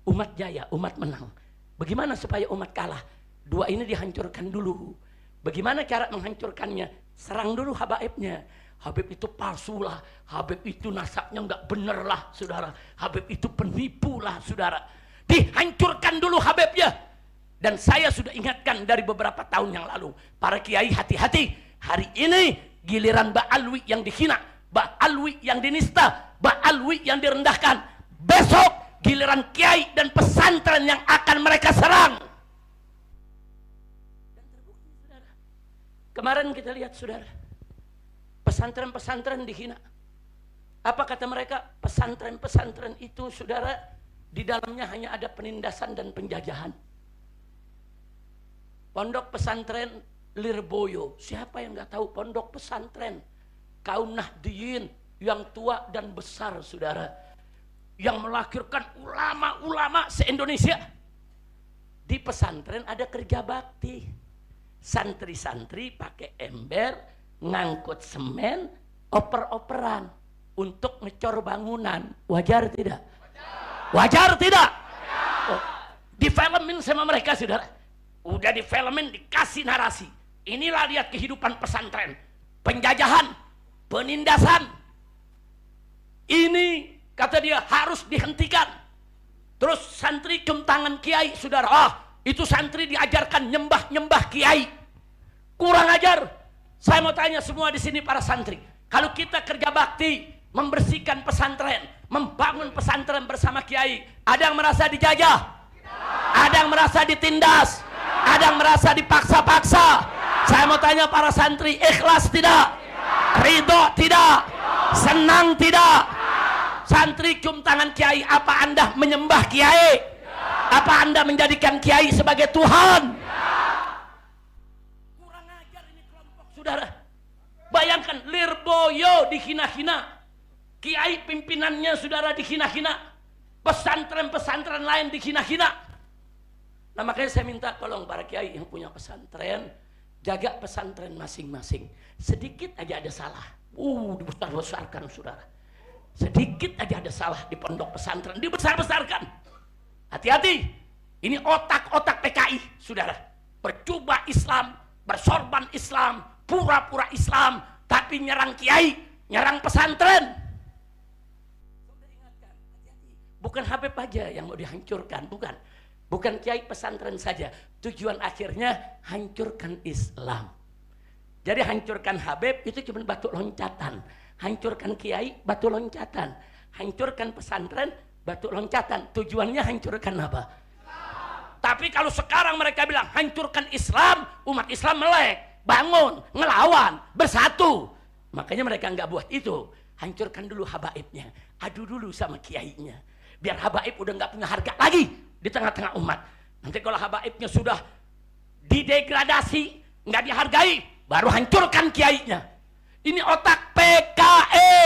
umat jaya, umat menang. Bagaimana supaya umat kalah? Dua ini dihancurkan dulu. Bagaimana cara menghancurkannya? Serang dulu habaibnya. Habib itu palsu lah, Habib itu nasabnya nggak bener lah, saudara. Habib itu penipu lah, saudara. Dihancurkan dulu Habibnya. Dan saya sudah ingatkan dari beberapa tahun yang lalu, para kiai hati-hati. Hari ini giliran Ba'alwi yang dihina, Ba'alwi yang dinista, Ba'alwi yang direndahkan. Besok giliran kiai dan pesantren yang akan mereka serang. Dan terbukti, saudara. Kemarin kita lihat, saudara, pesantren-pesantren dihina. Apa kata mereka? Pesantren-pesantren itu, saudara, di dalamnya hanya ada penindasan dan penjajahan. Pondok pesantren Lirboyo, siapa yang nggak tahu pondok pesantren kaum Nahdiyin yang tua dan besar, saudara, yang melahirkan ulama-ulama se-Indonesia. Di pesantren ada kerja bakti, santri-santri pakai ember, ngangkut semen, oper-operan untuk ngecor bangunan. Wajar tidak? Wajar tidak? Oh, difilmin sama mereka, saudara. Udah difilmin, dikasih narasi. Inilah lihat kehidupan pesantren, penjajahan, penindasan. Ini kata dia harus dihentikan. Terus santri cium tangan kiai, saudara. Itu santri diajarkan nyembah-nyembah kiai. Kurang ajar. Saya mau tanya semua di sini para santri, kalau kita kerja bakti, membersihkan pesantren, membangun pesantren bersama kiai, ada yang merasa dijajah? Ada yang merasa ditindas? Ada yang merasa dipaksa-paksa? Saya mau tanya para santri, ikhlas tidak? Ridho tidak? Senang tidak? Santri cium tangan kiai, apa Anda menyembah kiai? Apa Anda menjadikan kiai sebagai Tuhan? Kurang ajar ini kelompok, saudara. Bayangkan Lirboyo dihina-hina, kiai pimpinannya, saudara, dihina-hina, pesantren-pesantren lain dihina-hina. Nah, makanya saya minta tolong para kiai yang punya pesantren, jaga pesantren masing-masing. Sedikit aja ada salah, dibesar-besarkan, saudara. Sedikit aja ada salah di pondok pesantren, dibesar-besarkan. Hati-hati, ini otak-otak PKI, saudara. Berjubah Islam, bersorban Islam, pura-pura Islam, tapi nyerang kiai, nyerang pesantren. Saudara ingatkan, hati-hati. Bukan Habib aja yang mau dihancurkan, bukan. Bukan kiai pesantren saja. Tujuan akhirnya hancurkan Islam. Jadi hancurkan Habib itu cuma batu loncatan. Hancurkan kiai, batu loncatan. Hancurkan pesantren, batu loncatan. Tujuannya hancurkan apa? Tapi kalau sekarang mereka bilang hancurkan Islam, umat Islam melek, bangun, ngelawan, bersatu. Makanya mereka nggak buat itu. Hancurkan dulu habaibnya, adu dulu sama kiainya, biar habaib udah nggak punya harga lagi di tengah-tengah umat. Nanti kalau habaibnya sudah didegradasi, nggak dihargai, baru hancurkan kiainya. Ini otak PKI.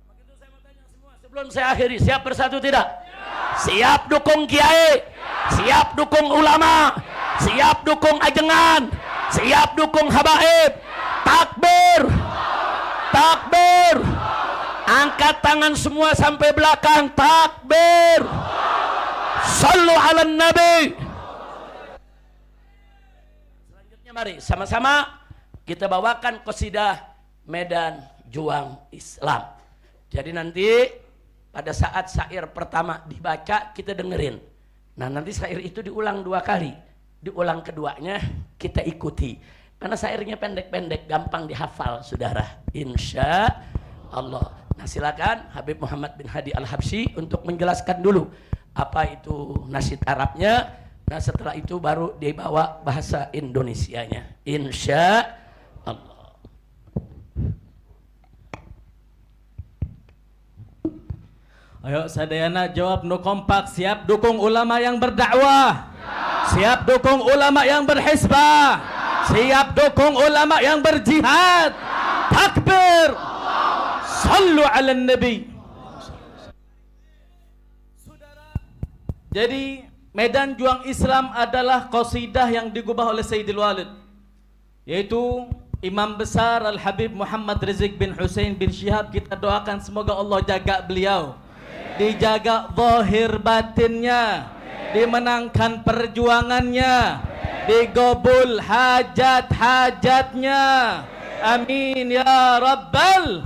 Begitu saya mau tanya semua sebelum saya akhiri, siap bersatu tidak? Siap dukung kiai, siap dukung ulama, siap dukung ajengan, siap dukung habaib. Takbir, takbir. Angkat tangan semua sampai belakang, takbir. Sallu ala nabi. Selanjutnya mari sama-sama kita bawakan qasidah Medan Juang Islam. Jadi nanti pada saat syair pertama dibaca kita dengerin. Nah, nanti syair itu diulang 2 kali. Diulang keduanya kita ikuti. Karena syairnya pendek-pendek, gampang dihafal, saudara. Insya Allah. Nah, silakan Habib Muhammad bin Hadi Al-Habsyi untuk menjelaskan dulu apa itu nasyid Arabnya. Nah, setelah itu baru dibawa bahasa Indonesianya. Insya Allah. Ayo sadayana jawab nu kompak. Siap dukung ulama yang berdakwah? Siap dukung ulama yang berhisbah? Siap dukung ulama yang berjihad? Takbir! Sallu ala nabi. Jadi medan juang Islam adalah qasidah yang digubah oleh Sayyidil Walid, yaitu Imam besar Al-Habib Muhammad Rizik bin Hussein bin Syihab. Kita doakan semoga Allah jaga beliau, dijaga zahir batinnya, dimenangkan perjuangannya, digobul hajat-hajatnya. Amin ya rabbal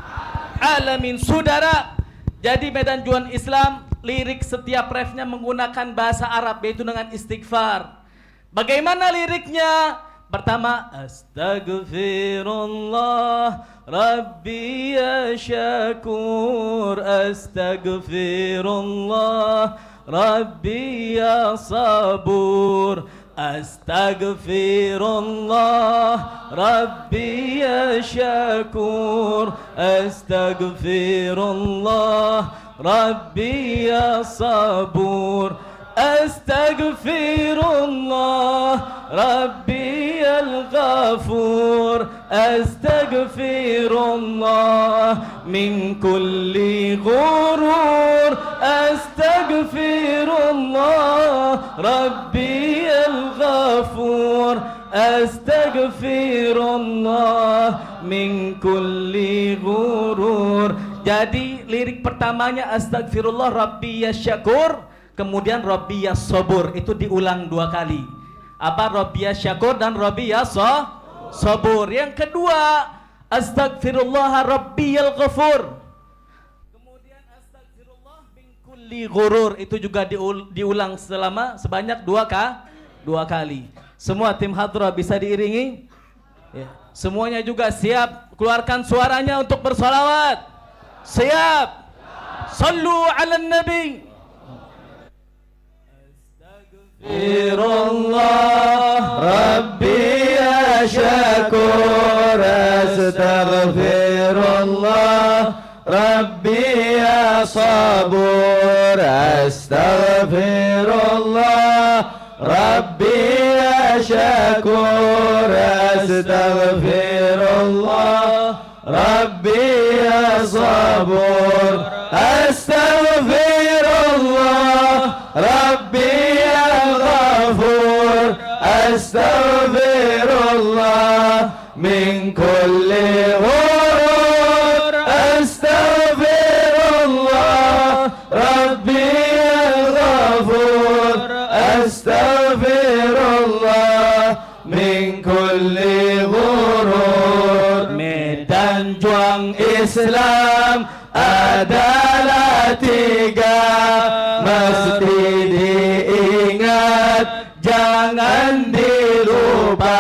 alamin. Saudara, jadi medan juang Islam, lirik setiap refnya menggunakan bahasa Arab, yaitu dengan istighfar. Bagaimana liriknya? Pertama, Astaghfirullah Rabbi ya syakur, Astaghfirullah Rabbi ya sabur, Astaghfirullah Rabbi ya syakur, Astaghfirullah Rabbi ya sabur, Astaghfirullah Rabbi al-Ghafur, Astaghfirullah min kulli ghurur, Astaghfirullah Rabbi al-Ghafur, Astaghfirullah min kulli ghurur. Jadi lirik pertamanya Astaghfirullah Rabbi ya syakur, kemudian Rabbi ya sabur, itu diulang 2 kali. Apa? Rabbi ya syakur dan Rabbi ya sabur. Yang kedua, Astaghfirullah Rabbi ya ghafur, kemudian Astaghfirullah min kulli ghurur, itu juga diulang sebanyak 2 kali. Semua tim hadrah bisa diiringi ya. Semuanya juga siap, keluarkan suaranya untuk bersolawat. Siap. Sallu ala nabi. Astaghfirullah Rabbi ya syakur, Astaghfirullah Rabbi ya sabur, Astaghfirullah Rabbi ya syakur, Astaghfirullah Rabbi ya sabur, Astaghfirullah Rabbi ya ghafur, Astaghfirullah min kulli ghurur, Astaghfirullah Rabbi ya ghafur, Astaghfirullah min kulli ghurur. Medan juang Islam adalah 3, mesti diingat, jangan dilupa.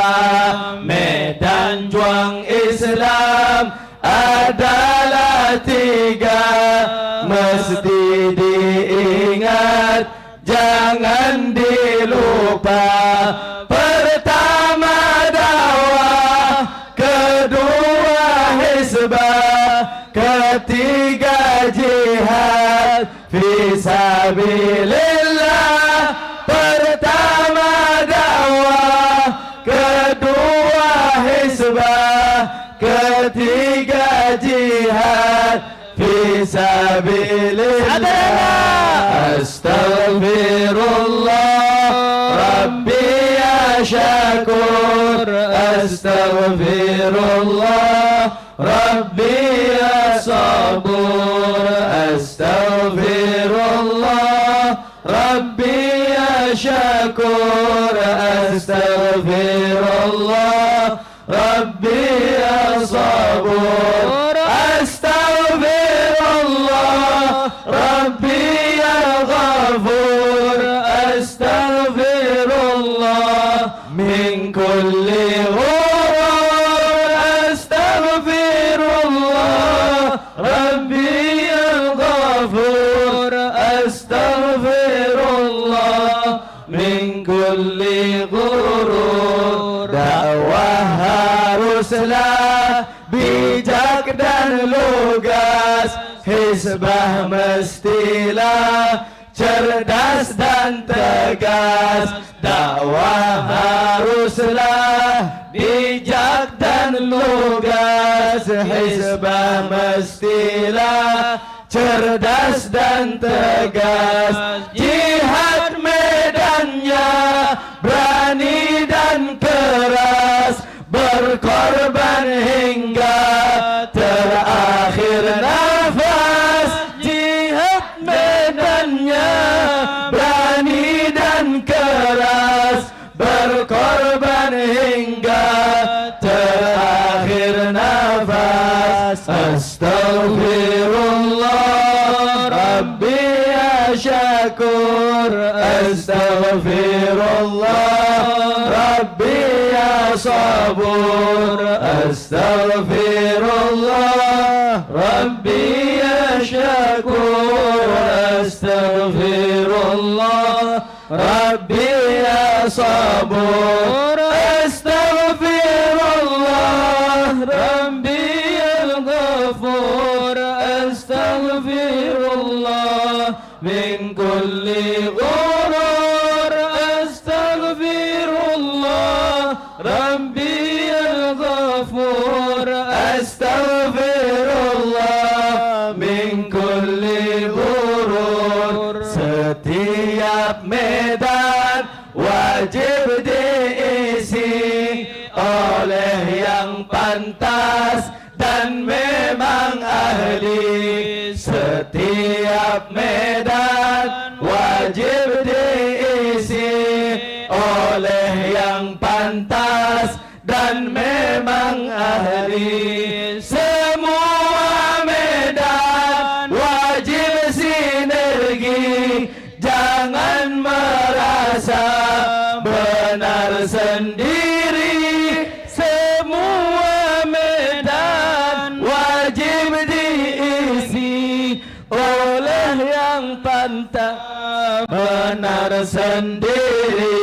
Medan juang Islam adalah 3, mesti diingat, jangan dilupa. Pertama dakwah, kedua hisbah, ketiga jihad fisabilillah. Pertama dakwah, kedua hisbah, ketiga jihad fisabilillah. Astaghfirullah Rabbi ya syakur, Astaghfirullah Rabbi ya sabur, Astaghfirullah Rabbi ya syakur, Astaghfirullah Rabbi ya sabur, Astaghfirullah Rabbi ya ghafur, Astaghfirullah min kulli ghurur, Astaghfirullah Rabbi ya ghafur, Astaghfirullah min kulli ghurur. Dakwah haruslah bijak dan lugas, Hizbah mestilah cerdas dan tegas, dakwah haruslah bijak dan lugas. Hizbah mestilah cerdas dan tegas, jihad medannya berani dan keras, berkorban hingga terakhir nafas. Jihad medannya berani dan keras, berkorban hingga terakhir nafas. Astaghfirullah Rabbi ya Syakur, astaghfirullah Rabbi ya Sabur, astaghfirullah Rabbi ya Syakur, astaghfirullah Rabbi ya Sabur, astaghfirullah Rabbi ya Ghafur, astaghfirullah min kulli ghurur, astaghfirullah Rabbi ya Ghafur, astaghfirullah min kulli ghurur. Setiap medan wajib diisi oleh yang pantas dan memang ahli. Setiap medan wajib diisi oleh yang pantas dan memang ahli. Semua medan wajib sinergi, jangan merasa benar sendiri. Semua medan wajib diisi oleh yang pantas benar sendiri.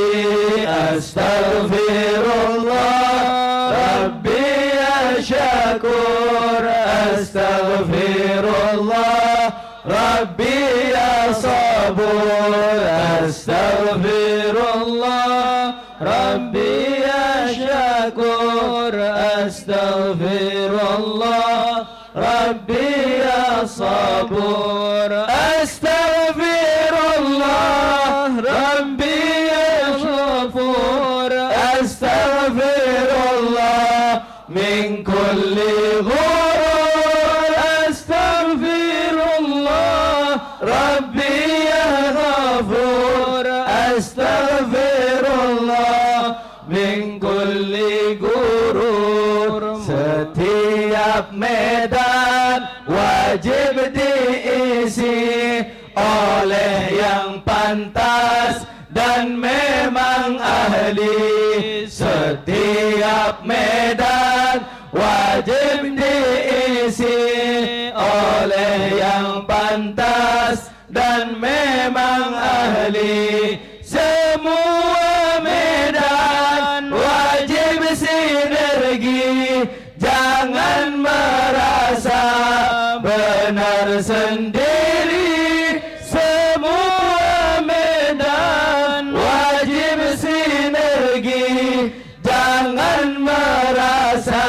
Astaghfirullah Rabbi ya Syakur, astaghfirullah Rabbi ya Sabur, astaghfirullah Rabbi ya Syakur, astaghfirullah Rabbi ya Sabur, astaghfirullah Rabbi ya Ghafur, astaghfirullah min kulli ghurur, astaghfirullah Rabbi ya Ghafur, astaghfirullah min kulli gurur. Setiap medan wajib diisi oleh yang pantas dan memang ahli. Setiap medan wajib diisi oleh yang pantas dan memang ahli. Semua medan wajib sinergi, jangan merasa benar sendiri. Semua medan wajib sinergi, jangan merasa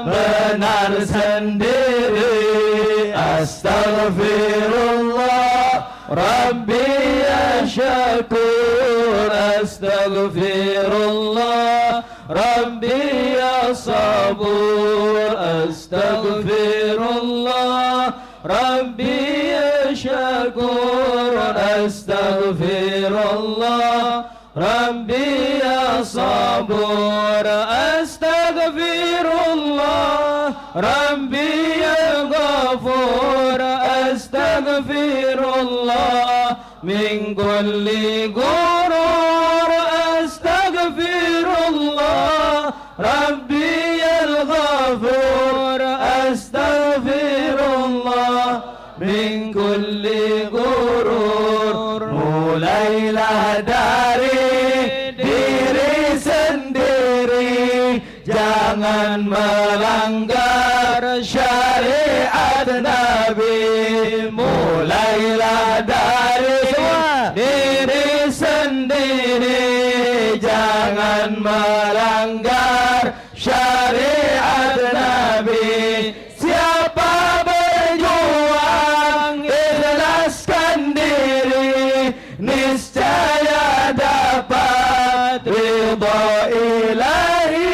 benar sendiri. Astaghfirullah Rabbi ya Syakur, astaghfirullah Rabbi ya Sabur, astaghfirullah Rabbi ya Syakur, astaghfirullah Rabbi ya Sabur, astaghfirullah Rabbi ya Ghafur, astaghfirullah min kulli ghurur, astaghfirullah Rabbi ya Ghafur, astaghfirullah min kulli ghurur. Mulailah dari diri sendiri, jangan melanggar syariat Nabi. mulailah dari diri sendiri, jangan melanggar syariat Nabi. Siapa berjuang ikhlaskan diri, niscaya dapat ridha ilahi.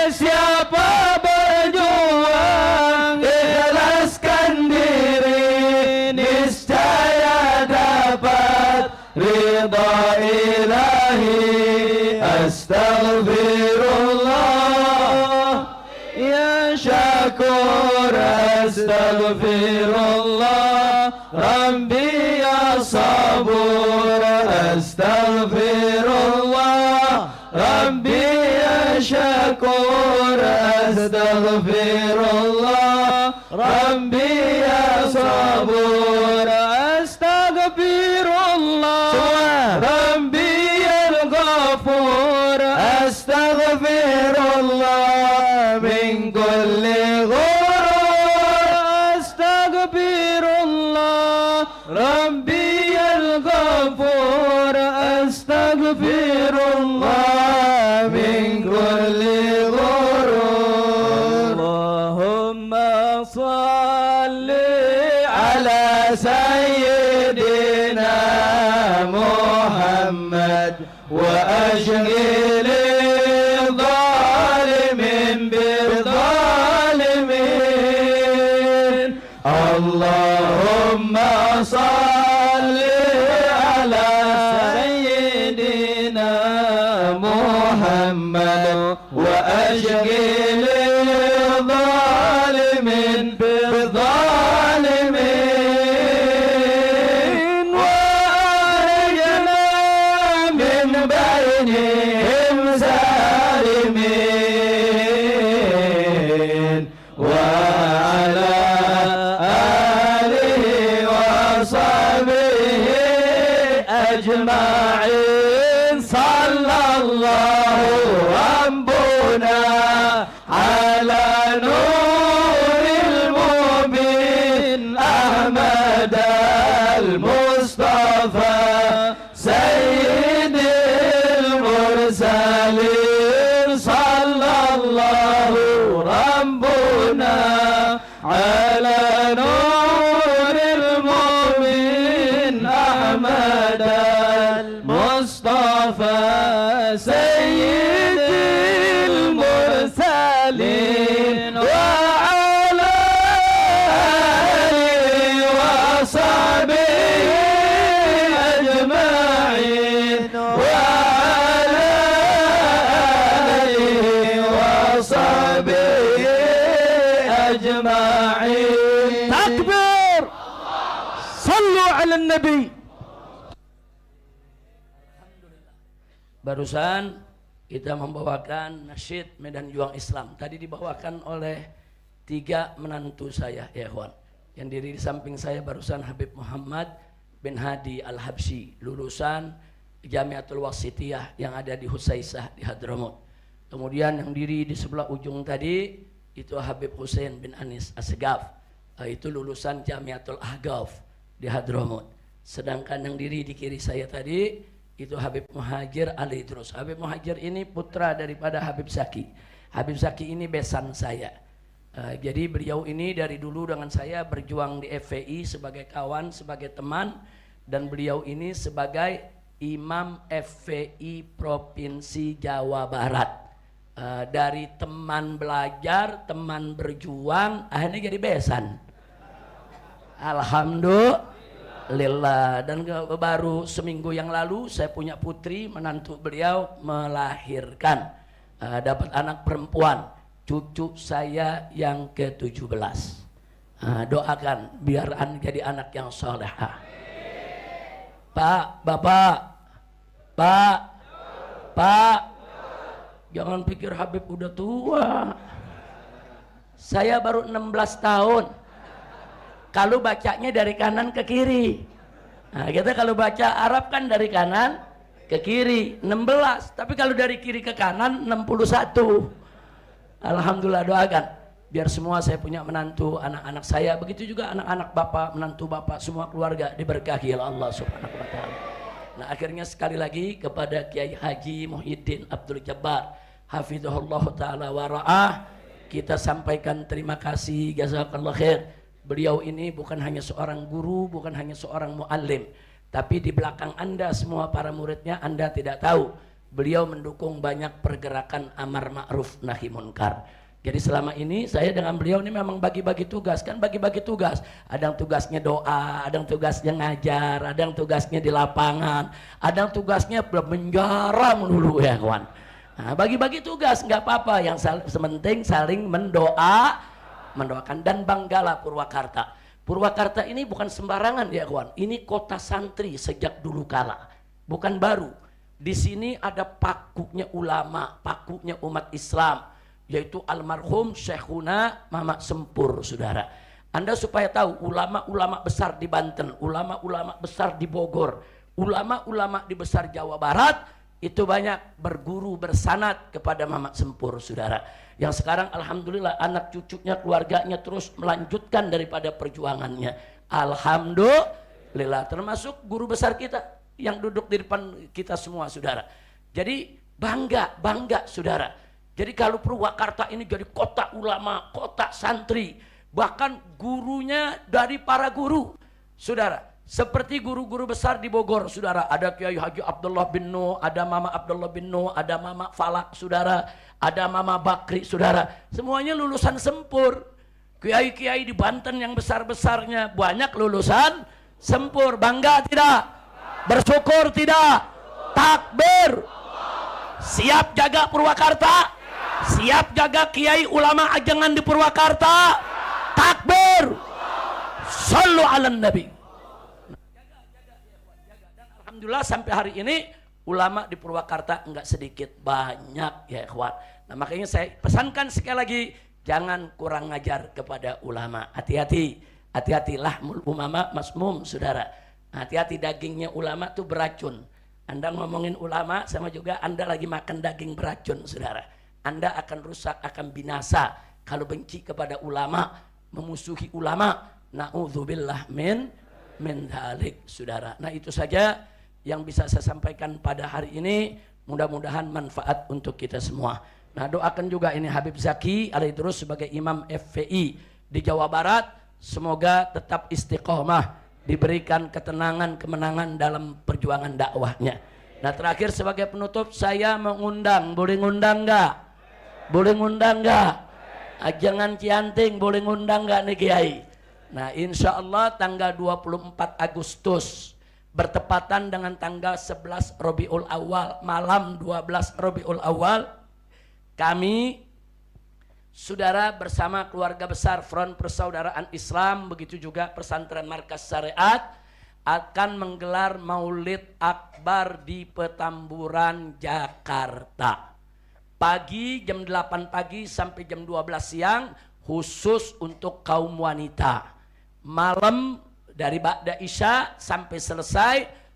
Siapa berjuang ikhlaskan diri, niscaya dapat ridha ilahi. Astaghfirullah ya syakur, astaghfirullah Rabbi ya sabur, astaghfirullah Rabbi ya syakur, astaghfirullah Rabbi ya sabur, astaghfirullah Rabbi ya ghafur, astaghfirullah min kulli ghurur, astaghfirullah Rabbi ya ghafur, astaghfirullah min kulli ghurur. Allahumma salli ala sayyidina Muhammad wa ashghil الظالمين بالظالمين. اللهم صل على سيدنا محمد وأشغل الظالمين بالظالمين، وأخرجنا من بينهم سالمين، وعلى آله وصحبه أجمعين. صلى الله ربنا على نور المبين أحمد المصطفى سيد المرسلين. صلى الله ربنا على نور المبين أحمد المصطفى سيد المرسلين، وعلى آله وصحبه أجمعين، وعلى آله وصحبه أجمعين. تكبير، صلوا على النبي. Barusan kita membawakan nasyid Medan Juang Islam. Tadi dibawakan oleh 3 menantu saya, ya ikhwan. Yang diri di samping saya barusan Habib Muhammad bin Hadi Al-Habsyi, lulusan Jamiatul Wasitiyah yang ada di Husaisah di Hadramaut. Kemudian yang diri di sebelah ujung tadi itu Habib Hussein bin Anis Asgaf, itu lulusan Jamiatul Ahqaf di Hadramaut. Sedangkan yang diri di kiri saya tadi itu Habib Muhajir Ali Idrus. Habib Muhajir ini putra daripada Habib Zaki. Habib Zaki ini besan saya. Jadi beliau ini dari dulu dengan saya berjuang di FPI sebagai kawan, sebagai teman, dan beliau ini sebagai Imam FPI Provinsi Jawa Barat. Dari teman belajar, teman berjuang, akhirnya jadi besan. Alhamdulillah. Dan baru seminggu yang lalu saya punya putri, menantu beliau melahirkan, dapat anak perempuan, cucu saya yang ke-17. Doakan biar jadi anak yang salehah. Pak, Bapak, Pak, jangan pikir Habib udah tua. Saya baru 16 tahun. Kalau bacanya dari kanan ke kiri. Nah, kita kalau baca Arab kan dari kanan ke kiri 16, tapi kalau dari kiri ke kanan 61. Alhamdulillah, doakan. biar semua saya punya menantu, anak-anak saya, begitu juga anak-anak bapak, menantu bapak, semua keluarga diberkahi oleh Allah Subhanahu wa taala. Nah, akhirnya sekali lagi kepada Kiai Haji Muhyiddin Abdul Jabbar hafizahullah taala wa ra'ah, kita sampaikan terima kasih, jazakallah khair. Beliau ini bukan hanya seorang guru, bukan hanya seorang muallim, tapi di belakang Anda semua para muridnya, Anda tidak tahu, beliau mendukung banyak pergerakan amar ma'ruf nahi munkar. Jadi selama ini saya dengan beliau ini memang bagi-bagi tugas, kan bagi-bagi tugas. Ada yang tugasnya doa, ada yang tugasnya ngajar, ada yang tugasnya di lapangan, ada yang tugasnya menjara melulu ya kawan. Nah, bagi-bagi tugas nggak apa-apa, yang sementing saling mendoakan. Dan banggalah Purwakarta. Purwakarta ini bukan sembarangan ya kawan. Ini kota santri sejak dulu kala, bukan baru. Di sini ada pakunya ulama, pakunya umat Islam, yaitu almarhum Syekhuna Mamak Sempur, saudara. Anda supaya tahu, ulama-ulama besar di Banten, ulama-ulama besar di Bogor, ulama-ulama di besar Jawa Barat, itu banyak berguru bersanad kepada Mamak Sempur, saudara. Yang sekarang alhamdulillah anak cucunya, keluarganya terus melanjutkan daripada perjuangannya. Alhamdulillah, termasuk guru besar kita yang duduk di depan kita semua, saudara. Jadi bangga, saudara. Jadi kalau Purwakarta ini jadi kota ulama, kota santri, bahkan gurunya dari para guru, saudara. Seperti guru-guru besar di Bogor, saudara. Ada Kiai Haji Abdullah bin Nuh, ada Mama Abdullah bin Nuh, ada Mama Falak, saudara. Ada Mama Bakri, saudara. Semuanya lulusan Sempur. Kiai-kiai di Banten yang besar-besarnya banyak lulusan Sempur. Bangga tidak? Bersyukur tidak? Takbir. Siap jaga Purwakarta? Siap jaga kiai ulama ajangan di Purwakarta? Takbir. Sallu ala nabi. Dan alhamdulillah sampai hari ini ulama di Purwakarta enggak sedikit, banyak ya ikhwan. Nah, makanya saya pesankan sekali lagi, jangan kurang ngajar kepada ulama. Hati-hati, hati-hatilah umama masmum, saudara. Hati-hati, dagingnya ulama tuh beracun. Anda ngomongin ulama sama juga Anda lagi makan daging beracun, saudara. Anda akan rusak, akan binasa kalau benci kepada ulama, memusuhi ulama. Na'udzubillah min dzalik, saudara. Nah, itu saja yang bisa saya sampaikan pada hari ini. Mudah-mudahan manfaat untuk kita semua. Nah, doakan juga ini Habib Zaki alaihi terus sebagai Imam FPI di Jawa Barat, semoga tetap istiqomah, diberikan ketenangan, kemenangan dalam perjuangan dakwahnya. Nah, terakhir sebagai penutup saya mengundang, boleh ngundang nggak? Boleh ngundang nggak? Ajangan Cianting boleh ngundang nggak nih Kiai? Nah, insya Allah tanggal 24 Agustus bertepatan dengan tanggal 11 Rabiul Awal, malam 12 Rabiul Awal, kami saudara bersama keluarga besar Front Persaudaraan Islam, begitu juga Pesantren Markas Syariat, akan menggelar Maulid Akbar di Petamburan, Jakarta. Pagi jam 8 pagi sampai jam 12 siang khusus untuk kaum wanita. Malam dari Ba'da Isya sampai selesai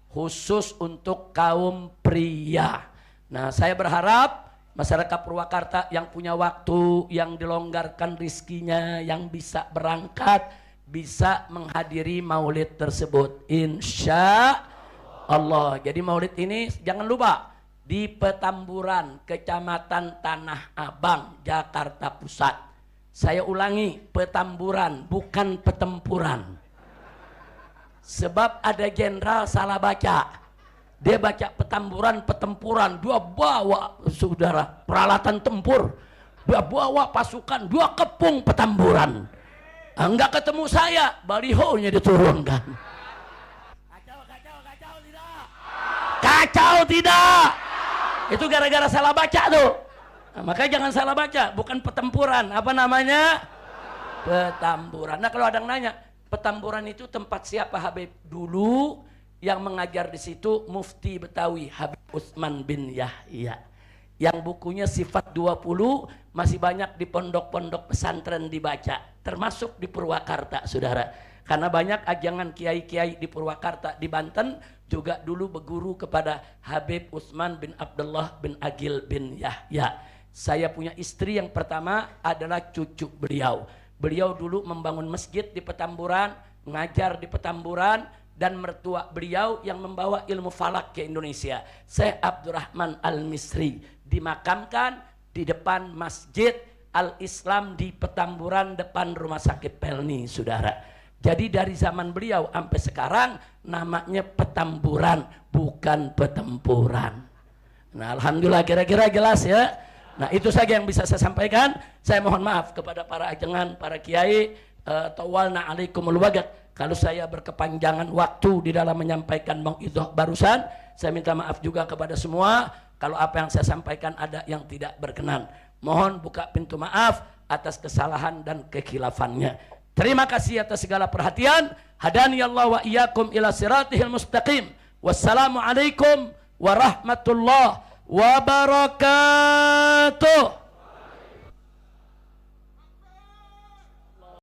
khusus untuk kaum pria. Nah, saya berharap masyarakat Purwakarta yang punya waktu, yang dilonggarkan rizkinya, yang bisa berangkat, bisa menghadiri maulid tersebut. Insya Allah. Jadi maulid ini jangan lupa di Petamburan, Kecamatan Tanah Abang, Jakarta Pusat. Saya ulangi, Petamburan, bukan Petempuran. Sebab ada jenderal salah baca. Dia baca Petamburan, Petempuran. Dia bawa, saudara, peralatan tempur. Dia bawa pasukan, dia kepung Petamburan. Enggak ketemu saya, balihonya diturunkan. Kacau tidak? Kacau tidak? Itu gara-gara salah baca tuh. Nah, makanya jangan salah baca, bukan Petempuran. Apa namanya? Petamburan. Nah, kalau ada yang nanya, Petamburan itu tempat siapa Habib? Dulu yang mengajar di situ Mufti Betawi Habib Utsman bin Yahya. Yang bukunya Sifat 20 masih banyak di pondok-pondok pesantren dibaca, termasuk di Purwakarta, saudara. Karena banyak ajangan kiai-kiai di Purwakarta, di Banten juga dulu berguru kepada Habib Utsman bin Abdullah bin Agil bin Yahya. Saya punya istri yang pertama adalah cucu beliau. Beliau dulu membangun masjid di Petamburan, ngajar di Petamburan, dan mertua beliau yang membawa ilmu falak ke Indonesia, Syekh Abdurrahman Al-Misri, dimakamkan di depan Masjid Al-Islam di Petamburan depan Rumah Sakit Pelni, saudara. Jadi dari zaman beliau sampai sekarang namanya Petamburan, bukan Petempuran. Nah, alhamdulillah kira-kira jelas ya. Nah, itu saja yang bisa saya sampaikan. Saya mohon maaf kepada para ajengan, para kiai, tawalna alaikumul wagat. Kalau saya berkepanjangan waktu di dalam menyampaikan mauidhah barusan, saya minta maaf juga kepada semua kalau apa yang saya sampaikan ada yang tidak berkenan. Mohon buka pintu maaf atas kesalahan dan kekhilafannya. Terima kasih atas segala perhatian. Hadani Allah wa iyyakum ila siratihil mustaqim. Wassalamualaikum warahmatullahi wabarakatuh.